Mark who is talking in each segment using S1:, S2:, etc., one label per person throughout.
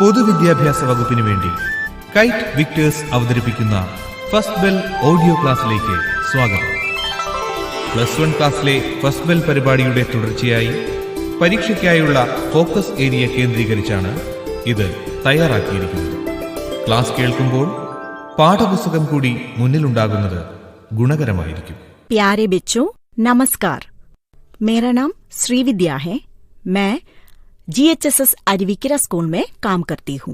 S1: പൊതുവിദ്യാഭ്യാസ വകുപ്പിനു വേണ്ടി കൈറ്റ് വിക്ടേഴ്സ് അവതരിപ്പിക്കുന്ന ഫസ്റ്റ് ബെൽ ഓഡിയോ ക്ലാസ്സിലേക്ക് സ്വാഗതം. +1 ക്ലാസ്സിലെ ഫസ്റ്റ് ബെൽ പരിപാടിയുടെ തുടർച്ചയായി പരീക്ഷയ്ക്കായുള്ള ഫോക്കസ് ഏരിയ കേന്ദ്രീകരിച്ചാണ് ഇത് തയ്യാറാക്കിയിരിക്കുന്നത്. ക്ലാസ് കേൾക്കുമ്പോൾ പാഠപുസ്തകം കൂടി മുന്നിലുണ്ടാകുന്നത് ഗുണകരമായിരിക്കും.
S2: प्यारे बच्चों, नमस्कार. मेरा नाम श्रीविद्या है. मैं GHSS अरविकरा स्कूल में काम करती हूँ.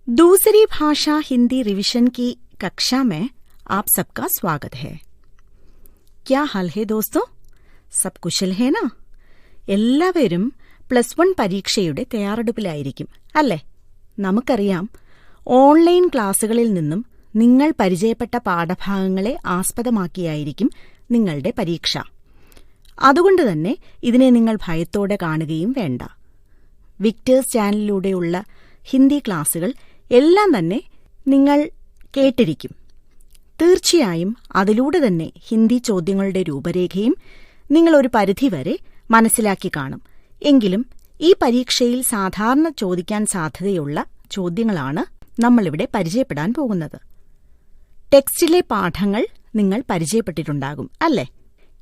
S2: दूसरी भाषा हिंदी रिवीजन की कक्षा में आप सबका स्वागत है. क्या हाल है दोस्तों? सब कुशल है ना? എല്ലാവരും +1 പരീക്ഷയുടെ തയ്യാറെടുപ്പിലായിരിക്കും അല്ലേ? നമുക്കറിയാം, ഓൺലൈൻ ക്ലാസുകളിൽ നിന്നും നിങ്ങൾ പരിചയപ്പെട്ട പാഠഭാഗങ്ങളെ ആസ്പദമാക്കിയായിരിക്കും നിങ്ങളുടെ പരീക്ഷ. അതുകൊണ്ട് തന്നെ ഇതിനെ നിങ്ങൾ ഭയത്തോടെ കാണുകയും വേണ്ട. വിക്ടേഴ്സ് ചാനലിലൂടെയുള്ള ഹിന്ദി ക്ലാസുകൾ എല്ലാം തന്നെ നിങ്ങൾ കേട്ടിരിക്കും. തീർച്ചയായും അതിലൂടെ തന്നെ ഹിന്ദി ചോദ്യങ്ങളുടെ രൂപരേഖയും നിങ്ങൾ ഒരു പരിധിവരെ മനസ്സിലാക്കി കാണും. എങ്കിലും ഈ പരീക്ഷയിൽ സാധാരണ ചോദിക്കാൻ സാധ്യതയുള്ള ചോദ്യങ്ങളാണ് നമ്മളിവിടെ പരിചയപ്പെടാൻ പോകുന്നത്. ടെക്സ്റ്റിലെ പാഠങ്ങൾ നിങ്ങൾ പരിചയപ്പെട്ടിട്ടുണ്ടാകും അല്ലേ?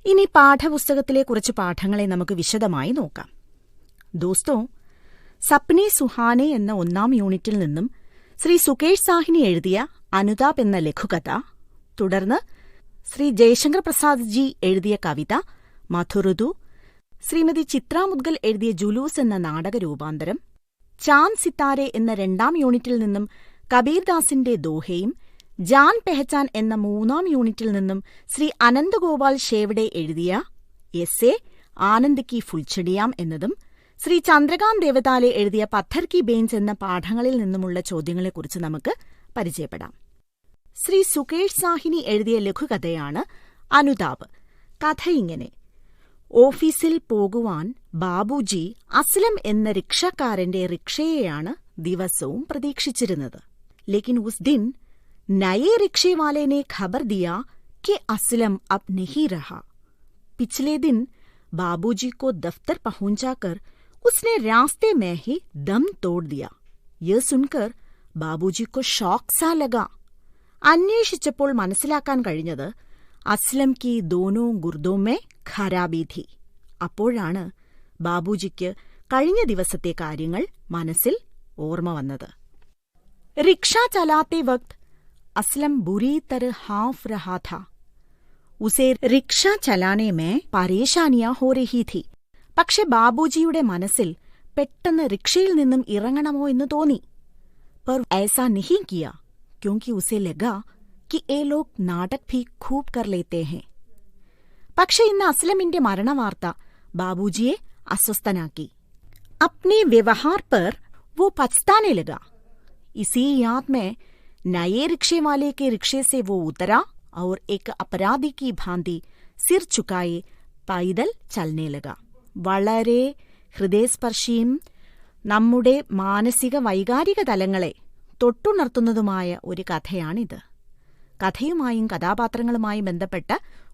S2: ഇനി പാഠപുസ്തകത്തിലെ കുറച്ച് പാഠങ്ങളെ നമുക്ക് വിശദമായി നോക്കാം. ദോസ്തോ, സപ്നെ സുഹാനെ എന്ന 1ാം യൂണിറ്റിൽ നിന്നും ശ്രീ സുകേഷ് സാഹിനി എഴുതിയ അനുതാപ് എന്ന ലഘുകഥ, തുടർന്ന് ശ്രീ ജയശങ്കർ പ്രസാദ് ജി എഴുതിയ കവിത മധുഋതു, ശ്രീമതി ചിത്ര മുദ്ഗൽ എഴുതിയ ജുലൂസ് എന്ന നാടക രൂപാന്തരം, ചാന്ദ് സിത്താരെ എന്ന 2ാം യൂണിറ്റിൽ നിന്നും കബീർദാസിന്റെ ദോഹയും, ജാൻ പെഹചാൻ എന്ന 3ാം യൂണിറ്റിൽ നിന്നും ശ്രീ അനന്തഗോപാൽ ഷേവ്ഡെ എഴുതിയ എസ്സേ ആനന്ദ് കി ഫുൽച്ചെടിയാം എന്നതും, ശ്രീ ചന്ദ്രകാന്ത് ദേവതാലെ എഴുതിയ പത്ഥർ കി ബേൻസ് എന്ന പാഠങ്ങളിൽ നിന്നുമുള്ള ചോദ്യങ്ങളെക്കുറിച്ച് നമുക്ക് പരിചയപ്പെടാം. ശ്രീ സുകേഷ് സാഹിനി എഴുതിയ ലഘുകഥയാണ് അനുതാപ്. കഥ ഇങ്ങനെ: ഓഫീസിൽ പോകുവാൻ ബാബുജി അസ്ലം എന്ന റിക്ഷക്കാരന്റെ റിക്ഷയെയാണ് ദിവസവും പ്രതീക്ഷിച്ചിരുന്നത്. ലേക്കിൻ ഉസ് ദിൻ नए रिक्शे वाले ने खबर दिया कि असलम अब नहीं रहा. पिछले दिन बाबूजी को दफ्तर पहुंचाकर उसने रास्ते में ही दम तोड़ दिया. यह सुनकर बाबूजी को शौक सा लगा. അന്വേഷിച്ചപ്പോൾ മനസ്സിലാക്കാൻ കഴിഞ്ഞത് അസ്ലം കി ദോനോ ഗുർദോ മേ ഖരാബി ഥി. അപ്പോഴാണ് ബാബുജിക്ക് കഴിഞ്ഞ ദിവസത്തെ കാര്യങ്ങൾ മനസ്സിൽ ഓർമ്മ വന്നത്. റിക്ഷ ചലാത്തെ വക്ത് असलम बुरी तरह हाँफ रहा था. उसे रिक्शा चलाने में परेशानियां हो रही थी. പക്ഷെ ബാബുജിയുടെ മനസ്സിൽ പെട്ടെന്ന് റിക്ഷയിൽ നിന്നും ഇറങ്ങണമോ എന്ന് തോന്നി. पर ऐसा नहीं किया क्योंकि उसे लगा कि ये लोग नाटक भी खूब कर लेते हैं. പക്ഷെ ഇന്ന് അസ്ലമിന്റെ മരണവാർത്ത ബാബുജിയെ അസ്വസ്ഥനാക്കി. अपने व्यवहार पर वो पछताने लगा. इसी याद में नए रिक्शे वाले के रिक्शे से वो उतरा और एक अपराधी की भांति सिर चुकाए पैदल चलने लगा. വളരെ ഹൃദയസ്പർശിയും നമ്മുടെ മാനസിക വൈകാരിക തലങ്ങളെ തൊട്ടുണർത്തുന്നതുമായ ഒരു കഥയാണിത്. കഥയുമായും കഥാപാത്രങ്ങളുമായും ബന്ധപ്പെട്ട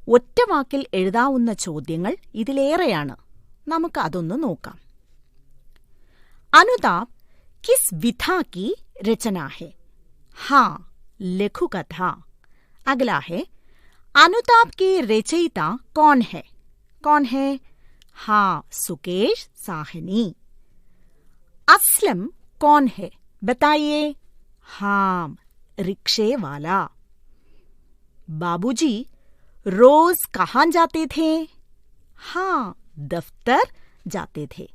S2: ഒറ്റവാക്കിൽ എഴുതാവുന്ന ചോദ്യങ്ങൾ ഇതിലേറെയാണ്. നമുക്ക് അതൊന്ന് നോക്കാം. അനുതാപ് കിസ് വിധാ കി രചന ഹെ? हाँ, लघु कथा. अगला है, अनुताप के रचयिता कौन है? कौन है? हाँ, सुकेश साहनी. असलम कौन है बताइए? हाँ, रिक्शे वाला. बाबूजी रोज कहाँ जाते थे? हाँ, दफ्तर जाते थे.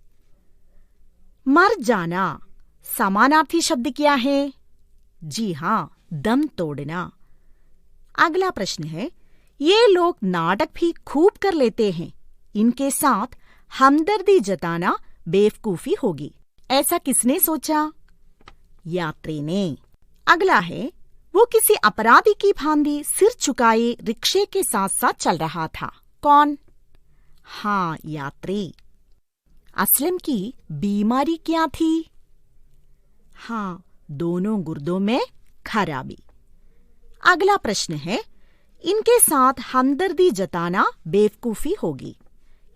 S2: मर जाना समानार्थी शब्द क्या है? जी हाँ, दम तोड़ना. अगला प्रश्न है, ये लोग नाटक भी खूब कर लेते हैं. इनके साथ हमदर्दी जताना बेवकूफी होगी. ऐसा किसने सोचा? यात्री ने. अगला है, वो किसी अपराधी की भांति सिर झुकाए रिक्शे के साथ साथ चल रहा था. कौन? हाँ, यात्री. असलम की बीमारी क्या थी? हाँ, दोनों गुर्दों में खराबी. अगला प्रश्न है, इनके साथ हमदर्दी जताना बेवकूफी होगी.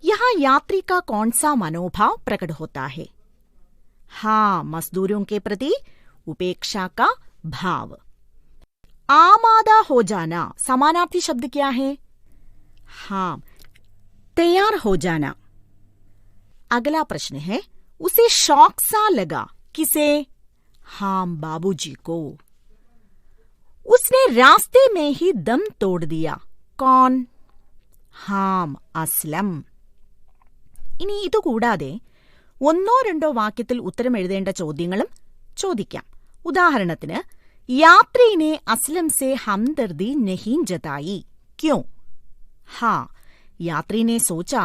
S2: यहाँ यात्री का कौन सा मनोभाव प्रकट होता है? हाँ, मजदूरों के प्रति उपेक्षा का भाव। आमादा हो जाना समानार्थी शब्द क्या है? हाँ, तैयार हो जाना। अगला प्रश्न है, उसे शौक सा लगा। किसे? हाँ, बाबूजी को। उसने रास्ते में ही दम तोड़ दिया। कौन? ഹാം അസ്ലം. ഇനി ഇതുകൂടാതെ ഒന്നോ രണ്ടോ വാക്യത്തിൽ ഉത്തരം എഴുതേണ്ട ചോദ്യങ്ങളും ചോദിക്കാം. ഉദാഹരണത്തിന്, യാത്രീനെ അസ്ലം സെ ഹംദർദി നഹീ ജതായി. ക്യോं? हाँ, यात्री ने सोचा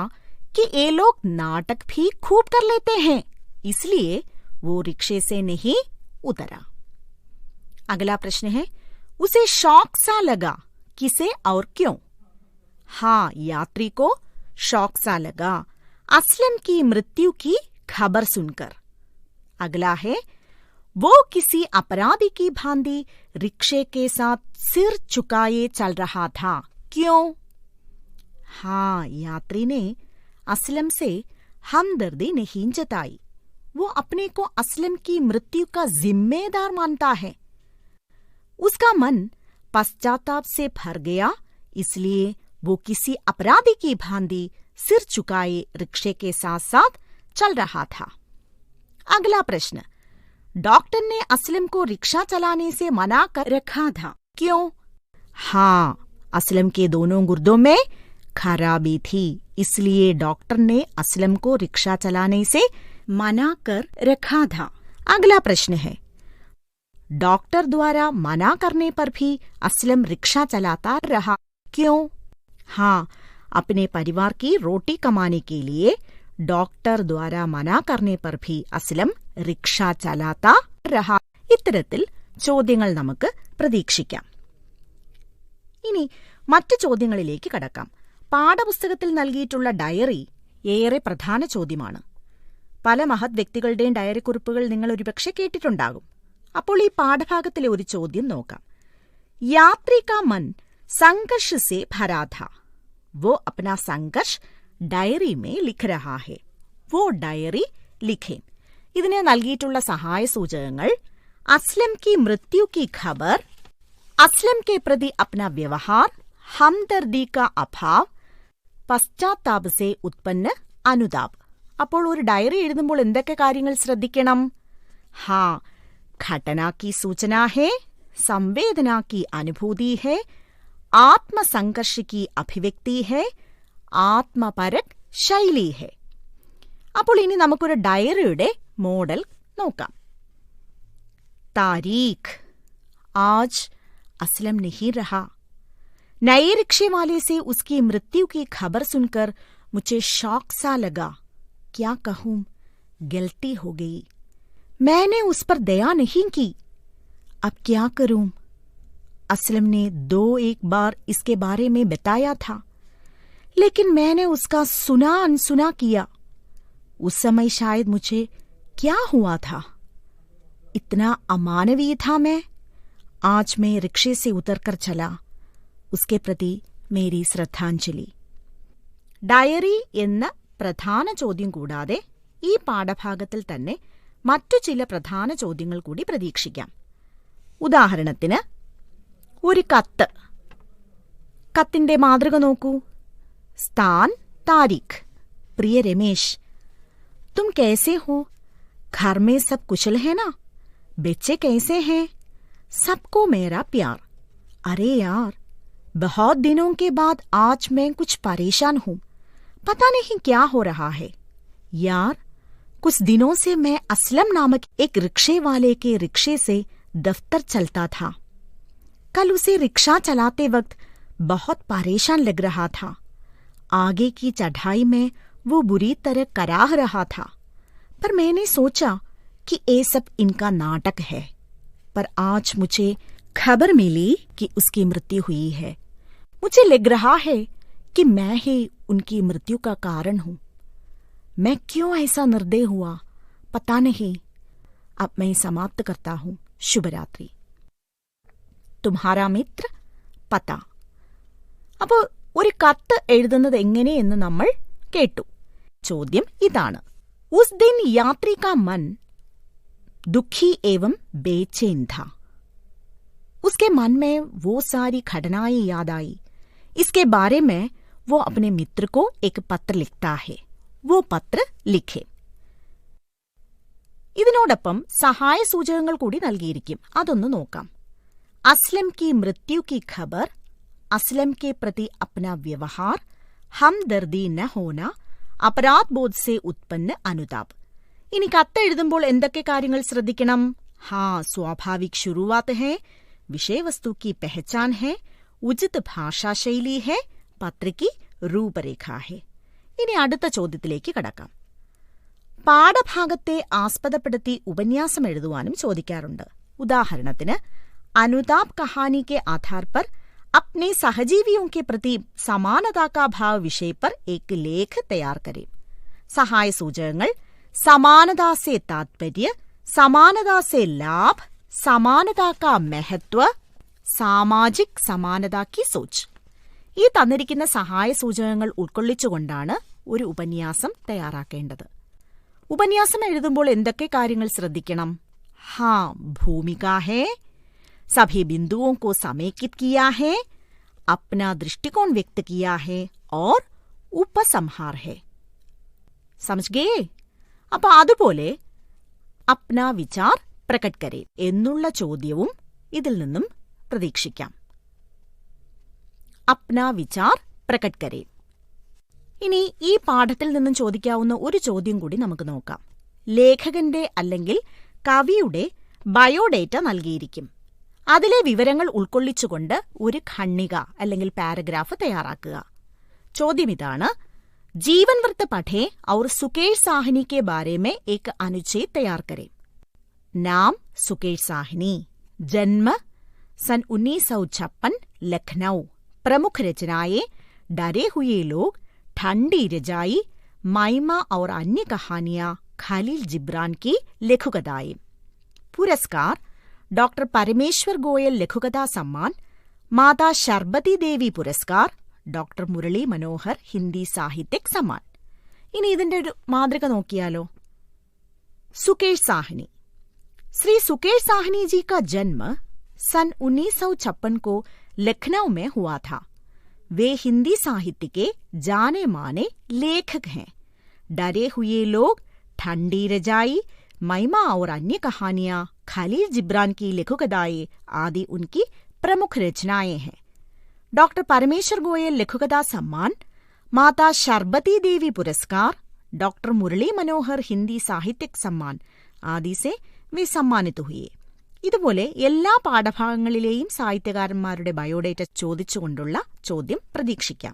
S2: कि ये लोग नाटक भी खूब कर लेते हैं, इसलिए वो रिक्शे से नहीं उतरा. अगला प्रश्न है, उसे शौक सा लगा. किसे और क्यों? हाँ, यात्री को शौक सा लगा असलम की मृत्यु की खबर सुनकर. अगला है, वो किसी अपराधी की भांति रिक्शे के साथ सिर झुकाए चल रहा था. क्यों? हाँ, यात्री ने असलम से हमदर्दी नहीं जताई. वो अपने को असलम की मृत्यु का जिम्मेदार मानता है. उसका मन पश्चाताप से भर गया, इसलिए वो किसी अपराधी की भांति सिर झुकाए रिक्शे के साथ साथ चल रहा था. अगला प्रश्न, डॉक्टर ने असलम को रिक्शा चलाने से मना कर रखा था. क्यों? हाँ, असलम के दोनों गुर्दों में खराबी थी, इसलिए डॉक्टर ने असलम को रिक्शा चलाने से मना कर रखा था. अगला प्रश्न है, डॉक्टर द्वारा मना करने पर भी असलम रिक्शा चलाता रहा. क्यों? हाँ, अपने परिवार की रोटी कमाने के लिए डॉक्टर द्वारा मना करने पर भी असलम रिक्शा चलाता रहा. ഇത്തരത്തിൽ ചോദ്യങ്ങൾ നമുക്ക് പ്രതീക്ഷിക്കാം. ഇനി മറ്റു ചോദ്യങ്ങളിലേക്ക് കടക്കാം. പാഠപുസ്തകത്തിൽ നൽകിയിട്ടുള്ള ഡയറി ഏറെ പ്രധാന ചോദ്യമാണ്. പല മഹത് വ്യക്തികളുടെയും ഡയറി കുറിപ്പുകൾ നിങ്ങൾ ഒരുപക്ഷെ കേട്ടിട്ടുണ്ടാകും. അപ്പോൾ ഈ പാഠഭാഗത്തിലെ ഒരു ചോദ്യം നോക്കാം. यात्री का मन संघर्ष से भरा था. वो अपना संघर्ष डायरी में लिख रहा है. वो डायरी लिखे. ഇതിനെ നൽകിയിട്ടുള്ള സഹായ സൂചകങ്ങൾ असलम की मृत्यु की खबर, असलम के प्रति अपना व्यवहार, हमदर्दी का अभाव, പശ്ചാത്താപ സെ ഉത്പന്ന അനുതാപ്. അപ്പോൾ ഒരു ഡയറി എഴുതുമ്പോൾ എന്തൊക്കെ കാര്യങ്ങൾ ശ്രദ്ധിക്കണം? हाँ, घटना की सूचना है, संवेदना की अनुभूति है, आत्मसंघर्ष की अभिव्यक्ति है, ആത്മപരക് ശൈലി है. അപ്പോൾ ഇനി നമുക്കൊരു ഡയറിയുടെ മോഡൽ നോക്കാം. तारीख, आज असलम नहीं रहा. नए रिक्शे वाले से उसकी मृत्यु की खबर सुनकर मुझे शौक सा लगा. क्या कहूं, गलती हो गई. मैंने उस पर दया नहीं की. अब क्या करूं? असलम ने 2-1 बार इसके बारे में बताया था, लेकिन मैंने उसका सुना अनसुना किया. उस समय शायद मुझे क्या हुआ था, इतना अमानवीय था मैं. आज मैं रिक्शे से उतरकर चला. उसके प्रति मेरी ശ്രദ്ധാഞ്ജലി. ഡയറി എന്ന പ്രധാന ചോദ്യം കൂടാതെ ഈ പാഠഭാഗത്തിൽ തന്നെ മറ്റു ചില പ്രധാന ചോദ്യങ്ങൾ കൂടി പ്രതീക്ഷിക്കാം. ഉദാഹരണത്തിന്, ഒരു കത്ത്. കത്തിന്റെ മാതൃക നോക്കൂ. സ്ഥാൻ, താരീഖ്. പ്രിയ രമേശ്, तुम कैसे हो? घर में सब कुशल है ना? बच्चे कैसे हैं? सबको मेरा प्यार. अरे यार, बहुत दिनों के बाद आज मैं कुछ परेशान हूं. पता नहीं क्या हो रहा है. यार, कुछ दिनों से मैं असलम नामक एक रिक्शे वाले के रिक्शे से दफ्तर चलता था. कल उसे रिक्शा चलाते वक्त बहुत परेशान लग रहा था. आगे की चढ़ाई में वो बुरी तरह कराह रहा था, पर मैंने सोचा कि ये सब इनका नाटक है. पर आज मुझे खबर मिली कि उसकी मृत्यु हुई है. मुझे लग रहा है कि मैं ही उनकी मृत्यु का कारण हूं. मैं क्यों ऐसा निर्दय हुआ, पता नहीं. अब मैं समाप्त करता हूं. शुभरात्रि. तुम्हारा मित्र പത. അപ്പോൾ ഒരു കത്ത് എഴുതുന്നത് എങ്ങനെയെന്ന് നമ്മൾ കേട്ടു. ചോദ്യം ഇതാണ്. ഉസ് ദിൻ യാത്രി കാ മൻ दुखी एवं बेचैन था। उसके मन में वो सारी घटनाएं याद आई। इसके बारे में वो अपने मित्र को एक पत्र लिखता है। वो पत्र लिखे. ഇതിനോടൊപ്പം സഹായ സൂചകങ്ങൾ കൂടി നൽകിയിരിക്കും. അതൊന്ന് നോക്കാം. असलम की मृत्यु की खबर, असलम के प्रति अपना व्यवहार, हमदर्दी न होना, अपराध बोध से उत्पन्न अनुताप. ഇനി കത്തെഴുതുമ്പോൾ എന്തൊക്കെ കാര്യങ്ങൾ ശ്രദ്ധിക്കണം? स्वाभाविक शुरुआत है, विषय वस्तु की पहचान है, उचित भाषा शैली है, पत्र की रूपरेखा है. ഇനി അടുത്ത ചോദ്യത്തിലേക്ക് കടക്കാം. പാഠഭാഗത്തെ ആസ്പദപ്പെടുത്തി ഉപന്യാസം എഴുതുവാനും ചോദിക്കാറുണ്ട്. ഉദാഹരണത്തിന് अनुताप कहानी के आधार पर अपने सहजीवियों के प्रति समानता का भाव विषय पर एक लेख तैयार करें. सहाय सूचकങ്ങൾ समानता से तात्पर्य, समानता से लाभ, समानता का महत्व, सामाजिक समानता की सोच. ഈ തന്നിരിക്കുന്ന സഹായ സൂചകങ്ങൾ ഉൾക്കൊള്ളിച്ചുകൊണ്ടാണ് ഒരു ഉപന്യാസം തയ്യാറാക്കേണ്ടത്. ഉപന്യാസം എഴുതുമ്പോൾ എന്തൊക്കെ കാര്യങ്ങൾ ശ്രദ്ധിക്കണം? भूमिका है, सभी बिंदुओं को समेकित किया है, अपना दृष्टिकोण व्यक्त किया है और उपसंहार है. समझ गए? അപ്പൊ അതുപോലെ अपना विचार प्रकट करे എന്നുള്ള ചോദ്യവും ഇതിൽ നിന്നും പ്രതീക്ഷിക്കാം. अपना विचार प्रकट करे. ഇനി ഈ പാഠത്തിൽ നിന്നും ചോദിക്കാവുന്ന ഒരു ചോദ്യം കൂടി നമുക്ക് നോക്കാം. ലേഖകന്റെ അല്ലെങ്കിൽ കവിയുടെ ബയോഡേറ്റ നൽകിയിരിക്കും. അതിലെ വിവരങ്ങൾ ഉൾക്കൊള്ളിച്ചുകൊണ്ട് ഒരു ഖണ്ഡിക അല്ലെങ്കിൽ പാരഗ്രാഫ് തയ്യാറാക്കുക. ചോദ്യം ഇതാണ്: जीवन वृत्त पढ़े और सुकेश साहनी के बारे में एक अनुच्छेद तैयार करें. नाम सुकेश साहनी, जन्म सन 1956, लखनऊ. प्रमुख रचनाएं डरे हुए लोग, ठंडी रजाई, माइमा और अन्य कहानियां, खलील जिब्रान की लघुकथाएं. पुरस्कार: डॉक्टर परमेश्वर गोयल लघुकथा सम्मान, माता शर्बती देवी पुरस्कार, ഡോക്ടർ മുരളി മനോഹർ ഹിന്ദി സാഹിത്യക് സമ്മാൻ. ഇനി ഇതിന്റെ ഒരു മാതൃക നോക്കിയാലോ. സുകേഷ് സാഹ്നി. श्री सुकेश साहनी जी का जन्म सन 1956 को लखनऊ में हुआ था. वे हिंदी साहित्य के जाने माने लेखक हैं. डरे हुए लोग, ठंडी रजाई, महिमा और अन्य कहानियां, खलील जिब्रान की लघुकथाएं आदि उनकी प्रमुख रचनाएं हैं. डॉक्टर परमेश्वर गोयल लघुकथा सम्मान, माता शर्बती देवी पुरस्कार, डॉक्टर मुरली मनोहर हिंदी साहित्यक सम्मान आदि से वे सम्मानित हुए. ഇതുപോലെ എല്ലാ പാഠഭാഗങ്ങളിലെയും സാഹിത്യകാരന്മാരുടെ ബയോഡേറ്റ ചോദിച്ചുകൊണ്ടുള്ള ചോദ്യം പ്രതീക്ഷിക്കാം.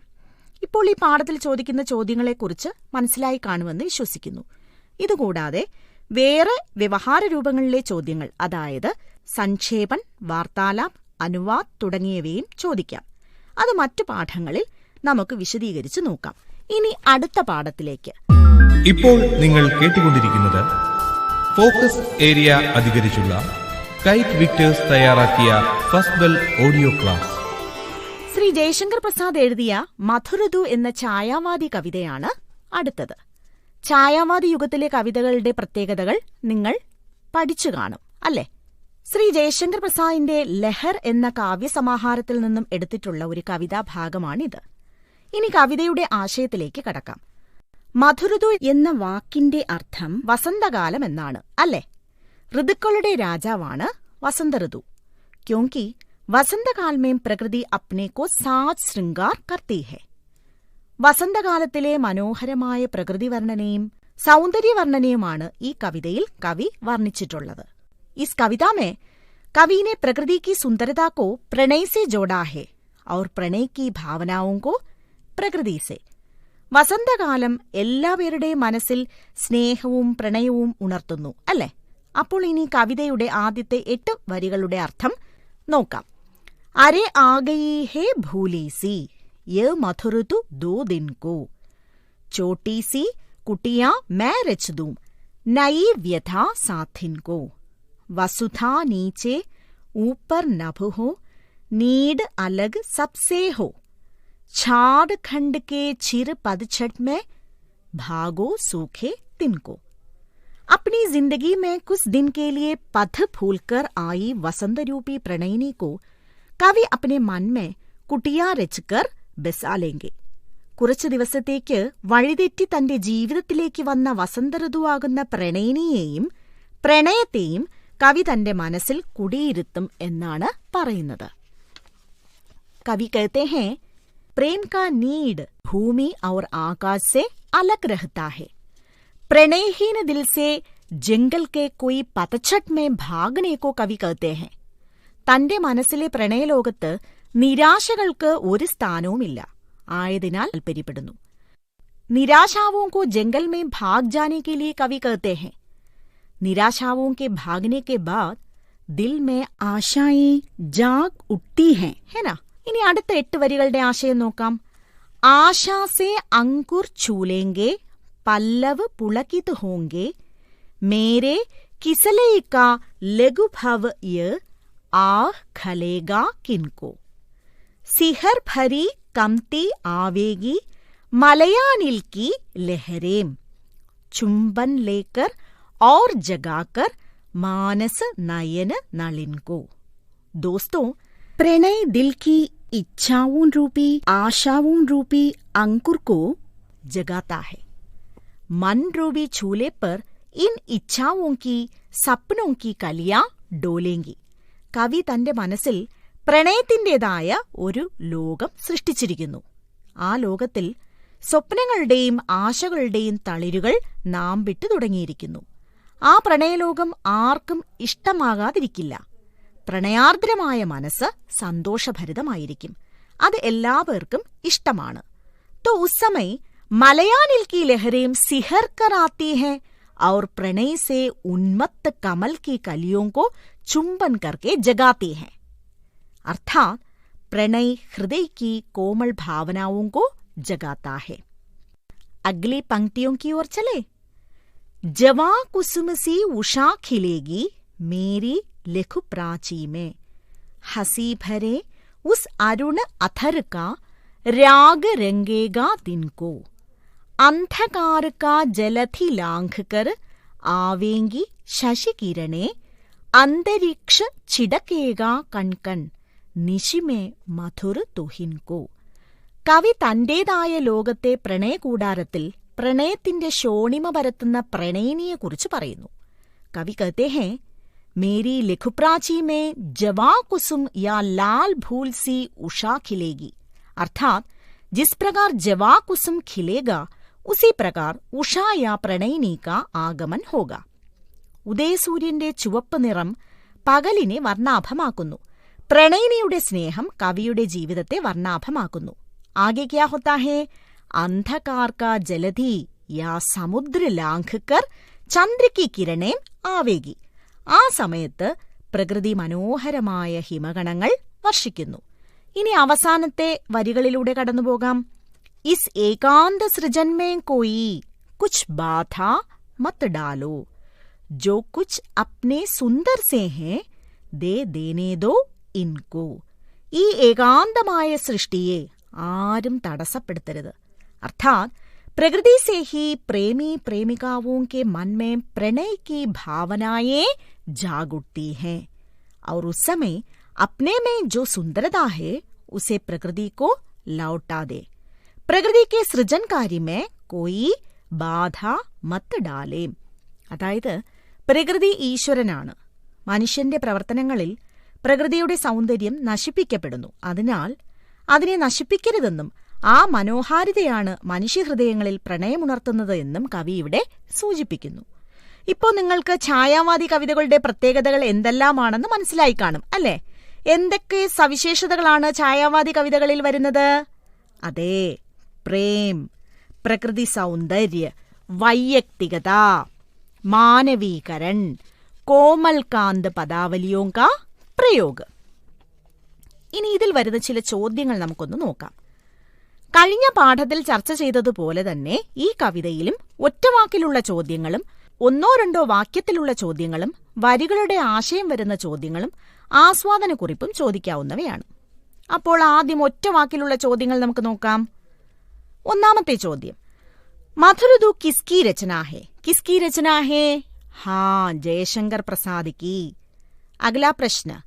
S2: ഇപ്പോൾ ഈ പാഠത്തിൽ ചോദിക്കുന്ന ചോദ്യങ്ങളെക്കുറിച്ച് മനസ്സിലായി കാണുമെന്ന് വിശ്വസിക്കുന്നു. ഇതുകൂടാതെ വേറെ വ്യവഹാര രൂപങ്ങളിലെ ചോദ്യങ്ങൾ, അതായത് സംക്ഷേപൻ, വാർത്താലാപ്, അനുവാദ് തുടങ്ങിയവയും ചോദിക്കാം. അത് മറ്റു പാഠങ്ങളിൽ നമുക്ക് വിശദീകരിച്ചു നോക്കാം. ഇനി അടുത്ത പാഠത്തിലേക്ക്.
S1: ഇപ്പോൾ നിങ്ങൾ കേട്ടുകൊണ്ടിരിക്കുന്നത് ഫോക്കസ് ഏരിയ അധികരിച്ചുള്ള കൈറ്റ് വിക്ടേഴ്സ് തയ്യാറാക്കിയ first bell audio class.
S2: Shri Jaishankar Prasad എഴുതിയ മധുരതു എന്ന ഛായാവാദി കവിതയാണ് അടുത്തത്. ഛായാവാദി യുഗത്തിലെ കവിതകളുടെ പ്രത്യേകതകൾ നിങ്ങൾ പഠിച്ചു കാണും അല്ലേ? ശ്രീ ജയശങ്കർ പ്രസാദിന്റെ ലഹർ എന്ന കാവ്യസമാഹാരത്തിൽ നിന്നും എടുത്തിട്ടുള്ള ഒരു കവിതാഭാഗമാണിത്. ഇനി കവിതയുടെ ആശയത്തിലേക്ക് കടക്കാം. മധുരതു എന്ന വാക്കിന്റെ അർത്ഥം വസന്തകാലം എന്നാണ് അല്ലേ? ഋതുക്കളുടെ രാജാവാണ് വസന്തഋതു. ക്യോങ്കി വസന്തകാൽ മേം പ്രകൃതി അപ്നെ കോ സാജ് ശൃംഗാർ കർത്തി ഹെ. വസന്തകാലത്തിലെ മനോഹരമായ പ്രകൃതി വർണ്ണനയും സൗന്ദര്യവർണ്ണനയുമാണ് ഈ കവിതയിൽ കവി വർണ്ണിച്ചിട്ടുള്ളത്. इस कविता में कवि ने प्रकृति की सुंदरता को प्रणय से जोड़ा है और प्रणय की भावनाओं को प्रकृति से. വസന്തകാലം എല്ലാവരുടെയും മനസ്സിൽ സ്നേഹവും പ്രണയവും ഉണർത്തുന്നു അല്ലേ? അപ്പോൾ ഇനി കവിതയുടെ ആദ്യത്തെ 8 വരികളുടെ അർത്ഥം നോക്കാം. അരെ ആഗയി ഹേ ഭൂലി സി, യ മധുരതു ദോ ദിൻ കോ, ചോട്ടി സി കുട്ടിയാ മേ രച്ച് ദൂം, നയി വ്യഥാ സാഥിൻ കോ, वसुधा नीचे ऊपर नभ हो, नीड अलग सबसे हो, छाड़ खंड के चिर पदछट में भागो सूखे तिनको. अपनी जिंदगी में कुछ दिन के लिए पथ भूलकर आई वसंत रूपी प्रणयिनी को कवि अपने मन में कुटिया रचकर बसा लेंगे. കുറച്ചു ദിവസത്തേക്ക് വഴിതെറ്റി തന്റെ ജീവിതത്തിലേക്ക് വന്ന വസന്ത ഋതുവാകുന്ന പ്രണയിനിയെയും പ്രണയത്തെയും കവി തന്റെ മനസ്സിൽ കുടിയിരുത്തും എന്നാണ് പറയുന്നത്. कवि कहते हैं, प्रेम का नीड भूमि और आकाश से अलग रहता है. प्रणयहीन दिल से जंगल के कोई पतझट में भागने को कवि कहते हैं. തന്റെ മനസ്സിലെ പ്രണയലോകത്ത് നിരാശകൾക്ക് ഒരു സ്ഥാനവുമില്ല. ആയതിനാൽ താൽപര്യപ്പെടുന്നു. निराशाओं को जंगल में भाग जाने के लिए कवि कहते हैं. निराशाओं के भागने के बाद दिल में आशाएं जाग उठती हैं, है ना. ഇനി അടുത്ത 8 വരികളുടെ ആശയം നോക്കാം. आशा से अंकुर छूलेंगे, पल्लव पुलकित होंगे, मेरे किसले का लघु भव ये आह खलेगा किनको. सिहर भरी कमती आवेगी मलयानिल की लहरें, चुंबन लेकर और जगाकर मानस नयन नलिन को. दोस्तों, प्रणय दिल की इच्छाओं रूपी आशाओं रूपी अंकुर को जगाता है. मन रूपी चूल्हे पर इन इच्छाओं की सपनों की कलियां डोलेंगी. കവി തന്റെ മനസ്സിൽ പ്രണയത്തിൻ്റെതായ ഒരു ലോകം സൃഷ്ടിച്ചിരിക്കുന്നു. ആ ലോകത്തിൽ സ്വപ്നങ്ങളുടെയും ആശകളുടെയും തളിരുകൾ നാം വിട്ടു തുടങ്ങിയിരിക്കുന്നു. ആ പ്രണയലോകം ആർക്കും ഇഷ്ടമാകാതിരിക്കില്ല. പ്രണയാർദ്രമായ മനസ്സ് സന്തോഷഭരിതമായിരിക്കും. അത് എല്ലാവർക്കും ഇഷ്ടമാണ്. तो उस समय मलयानिल की लहरें सिहर कर आती हैं और प्रणय से उन्मत्त कमल की कलियों को चुंबन करके जगाती हैं. अर्थात प्रणय हृदय की कोमल भावनाओं को जगाता है. अगली पंक्तियों की ओर चले. जवां कुसुम सी उषा खिलेगी मेरी लिखु प्राची में, हंसी भरे उस अरुण अथर का राग रंगेगा दिन को, अंधकार का जलधि लांघ कर आवेंगी शशि किरणे, अंतरिक्ष छिड़केगा कण कण നിശിമേ മധുർ തുഹിൻകോ. കവി തന്റേതായ ലോകത്തെ പ്രണയകൂടാരത്തിൽ പ്രണയത്തിന്റെ ശോണിമ പരത്തുന്ന പ്രണയിനിയെക്കുറിച്ച് പറയുന്നു. കവി कहते हैं, मेरी लिखुप्राची में जवां कुसुम या लाल भूल सी उषा खिलेगी. अर्थात जिस प्रकार जवा कुसुम खिलेगा उसी प्रकार उषा या प्रणयिनी का आगमन होगा. ഉദയസൂര്യന്റെ ചുവപ്പ് നിറം പകലിനെ വർണ്ണാഭമാക്കുന്നു. പ്രണയിനിയുടെ സ്നേഹം കവിയുടെ ജീവിതത്തെ വർണ്ണാഭമാക്കുന്നു. ആകെ ക്യാ ഹോത്താ ഹേ, അന്ധകാർ കാ ജലധി യാ സമുദ്ര ലാംഘകർ ചന്ദ്ര കി കിരണേം ആവേഗി. ആ സമയത്ത് പ്രകൃതി മനോഹരമായ ഹിമഗണങ്ങൾ വർഷിക്കുന്നു. ഇനി അവസാനത്തെ വരികളിലൂടെ കടന്നുപോകാം. ഇസ് ഏകാന്ത സൃജൻ മേ കോയി കുച്ച് ബാധ മത് ഡാലോ, ജോ കുച്ച് അപ്നെ സുന്ദർ സേ ഹേ ദേ ദേനേ ദോ ഇൻകോ. ഈ ഏകാന്തമായ സൃഷ്ടിയെ ആരും തടസ്സപ്പെടുത്തരുത്. അർത്ഥാത് प्रकृति से ही प्रेमी प्रेमिकाओं के मन में प्रणय की भावनाएं जाग उठती हैं और उस समय अपने में जो सुंदरता है उसे प्रकृति को लौटा दे. प्रकृति के सृजन कार्य में कोई ബാധ മത്ത് ഡാലേ. അതായത് പ്രകൃതി ഈശ്വരനാണ്. മനുഷ്യന്റെ പ്രവർത്തനങ്ങളിൽ പ്രകൃതിയുടെ സൗന്ദര്യം നശിപ്പിക്കപ്പെടുന്നു. അതിനാൽ അതിനെ നശിപ്പിക്കരുതെന്നും ആ മനോഹാരിതയാണ് മനുഷ്യഹൃദയങ്ങളിൽ പ്രണയമുണർത്തുന്നത് എന്നും കവി ഇവിടെ സൂചിപ്പിക്കുന്നു. ഇപ്പോൾ നിങ്ങൾക്ക് ഛായാവാദി കവിതകളുടെ പ്രത്യേകതകൾ എന്തെല്ലാമാണെന്ന് മനസ്സിലായി കാണും അല്ലേ? എന്തൊക്കെ സവിശേഷതകളാണ് ഛായാവാദി കവിതകളിൽ വരുന്നത്? അതെ, പ്രേം, പ്രകൃതി സൗന്ദര്യ, വൈയക്തികത, മാനവീകരൺ, കോമൽകാന്ത് പദാവലിയോं का പ്രയോഗ. ഇനി ഇതിൽ വരുന്ന ചില ചോദ്യങ്ങൾ നമുക്കൊന്ന് നോക്കാം. കഴിഞ്ഞ പാഠത്തിൽ ചർച്ച ചെയ്തതുപോലെ തന്നെ ഈ കവിതയിലും ഒറ്റവാക്കിലുള്ള ചോദ്യങ്ങളും ഒന്നോ രണ്ടോ വാക്യത്തിലുള്ള ചോദ്യങ്ങളും വരികളുടെ ആശയം വരുന്ന ചോദ്യങ്ങളും ആസ്വാദനക്കുറിപ്പും ചോദിക്കാവുന്നവയാണ്. അപ്പോൾ ആദ്യം ഒറ്റവാക്കിലുള്ള ചോദ്യങ്ങൾ നമുക്ക് നോക്കാം. ഒന്നാമത്തെ ചോദ്യം, മധുരദു കിസ്കി രചന ഹേ? കിസ്കി രചന ഹേ? हाँ, जयशंकर प्रसाद की। अगला प्रश्न,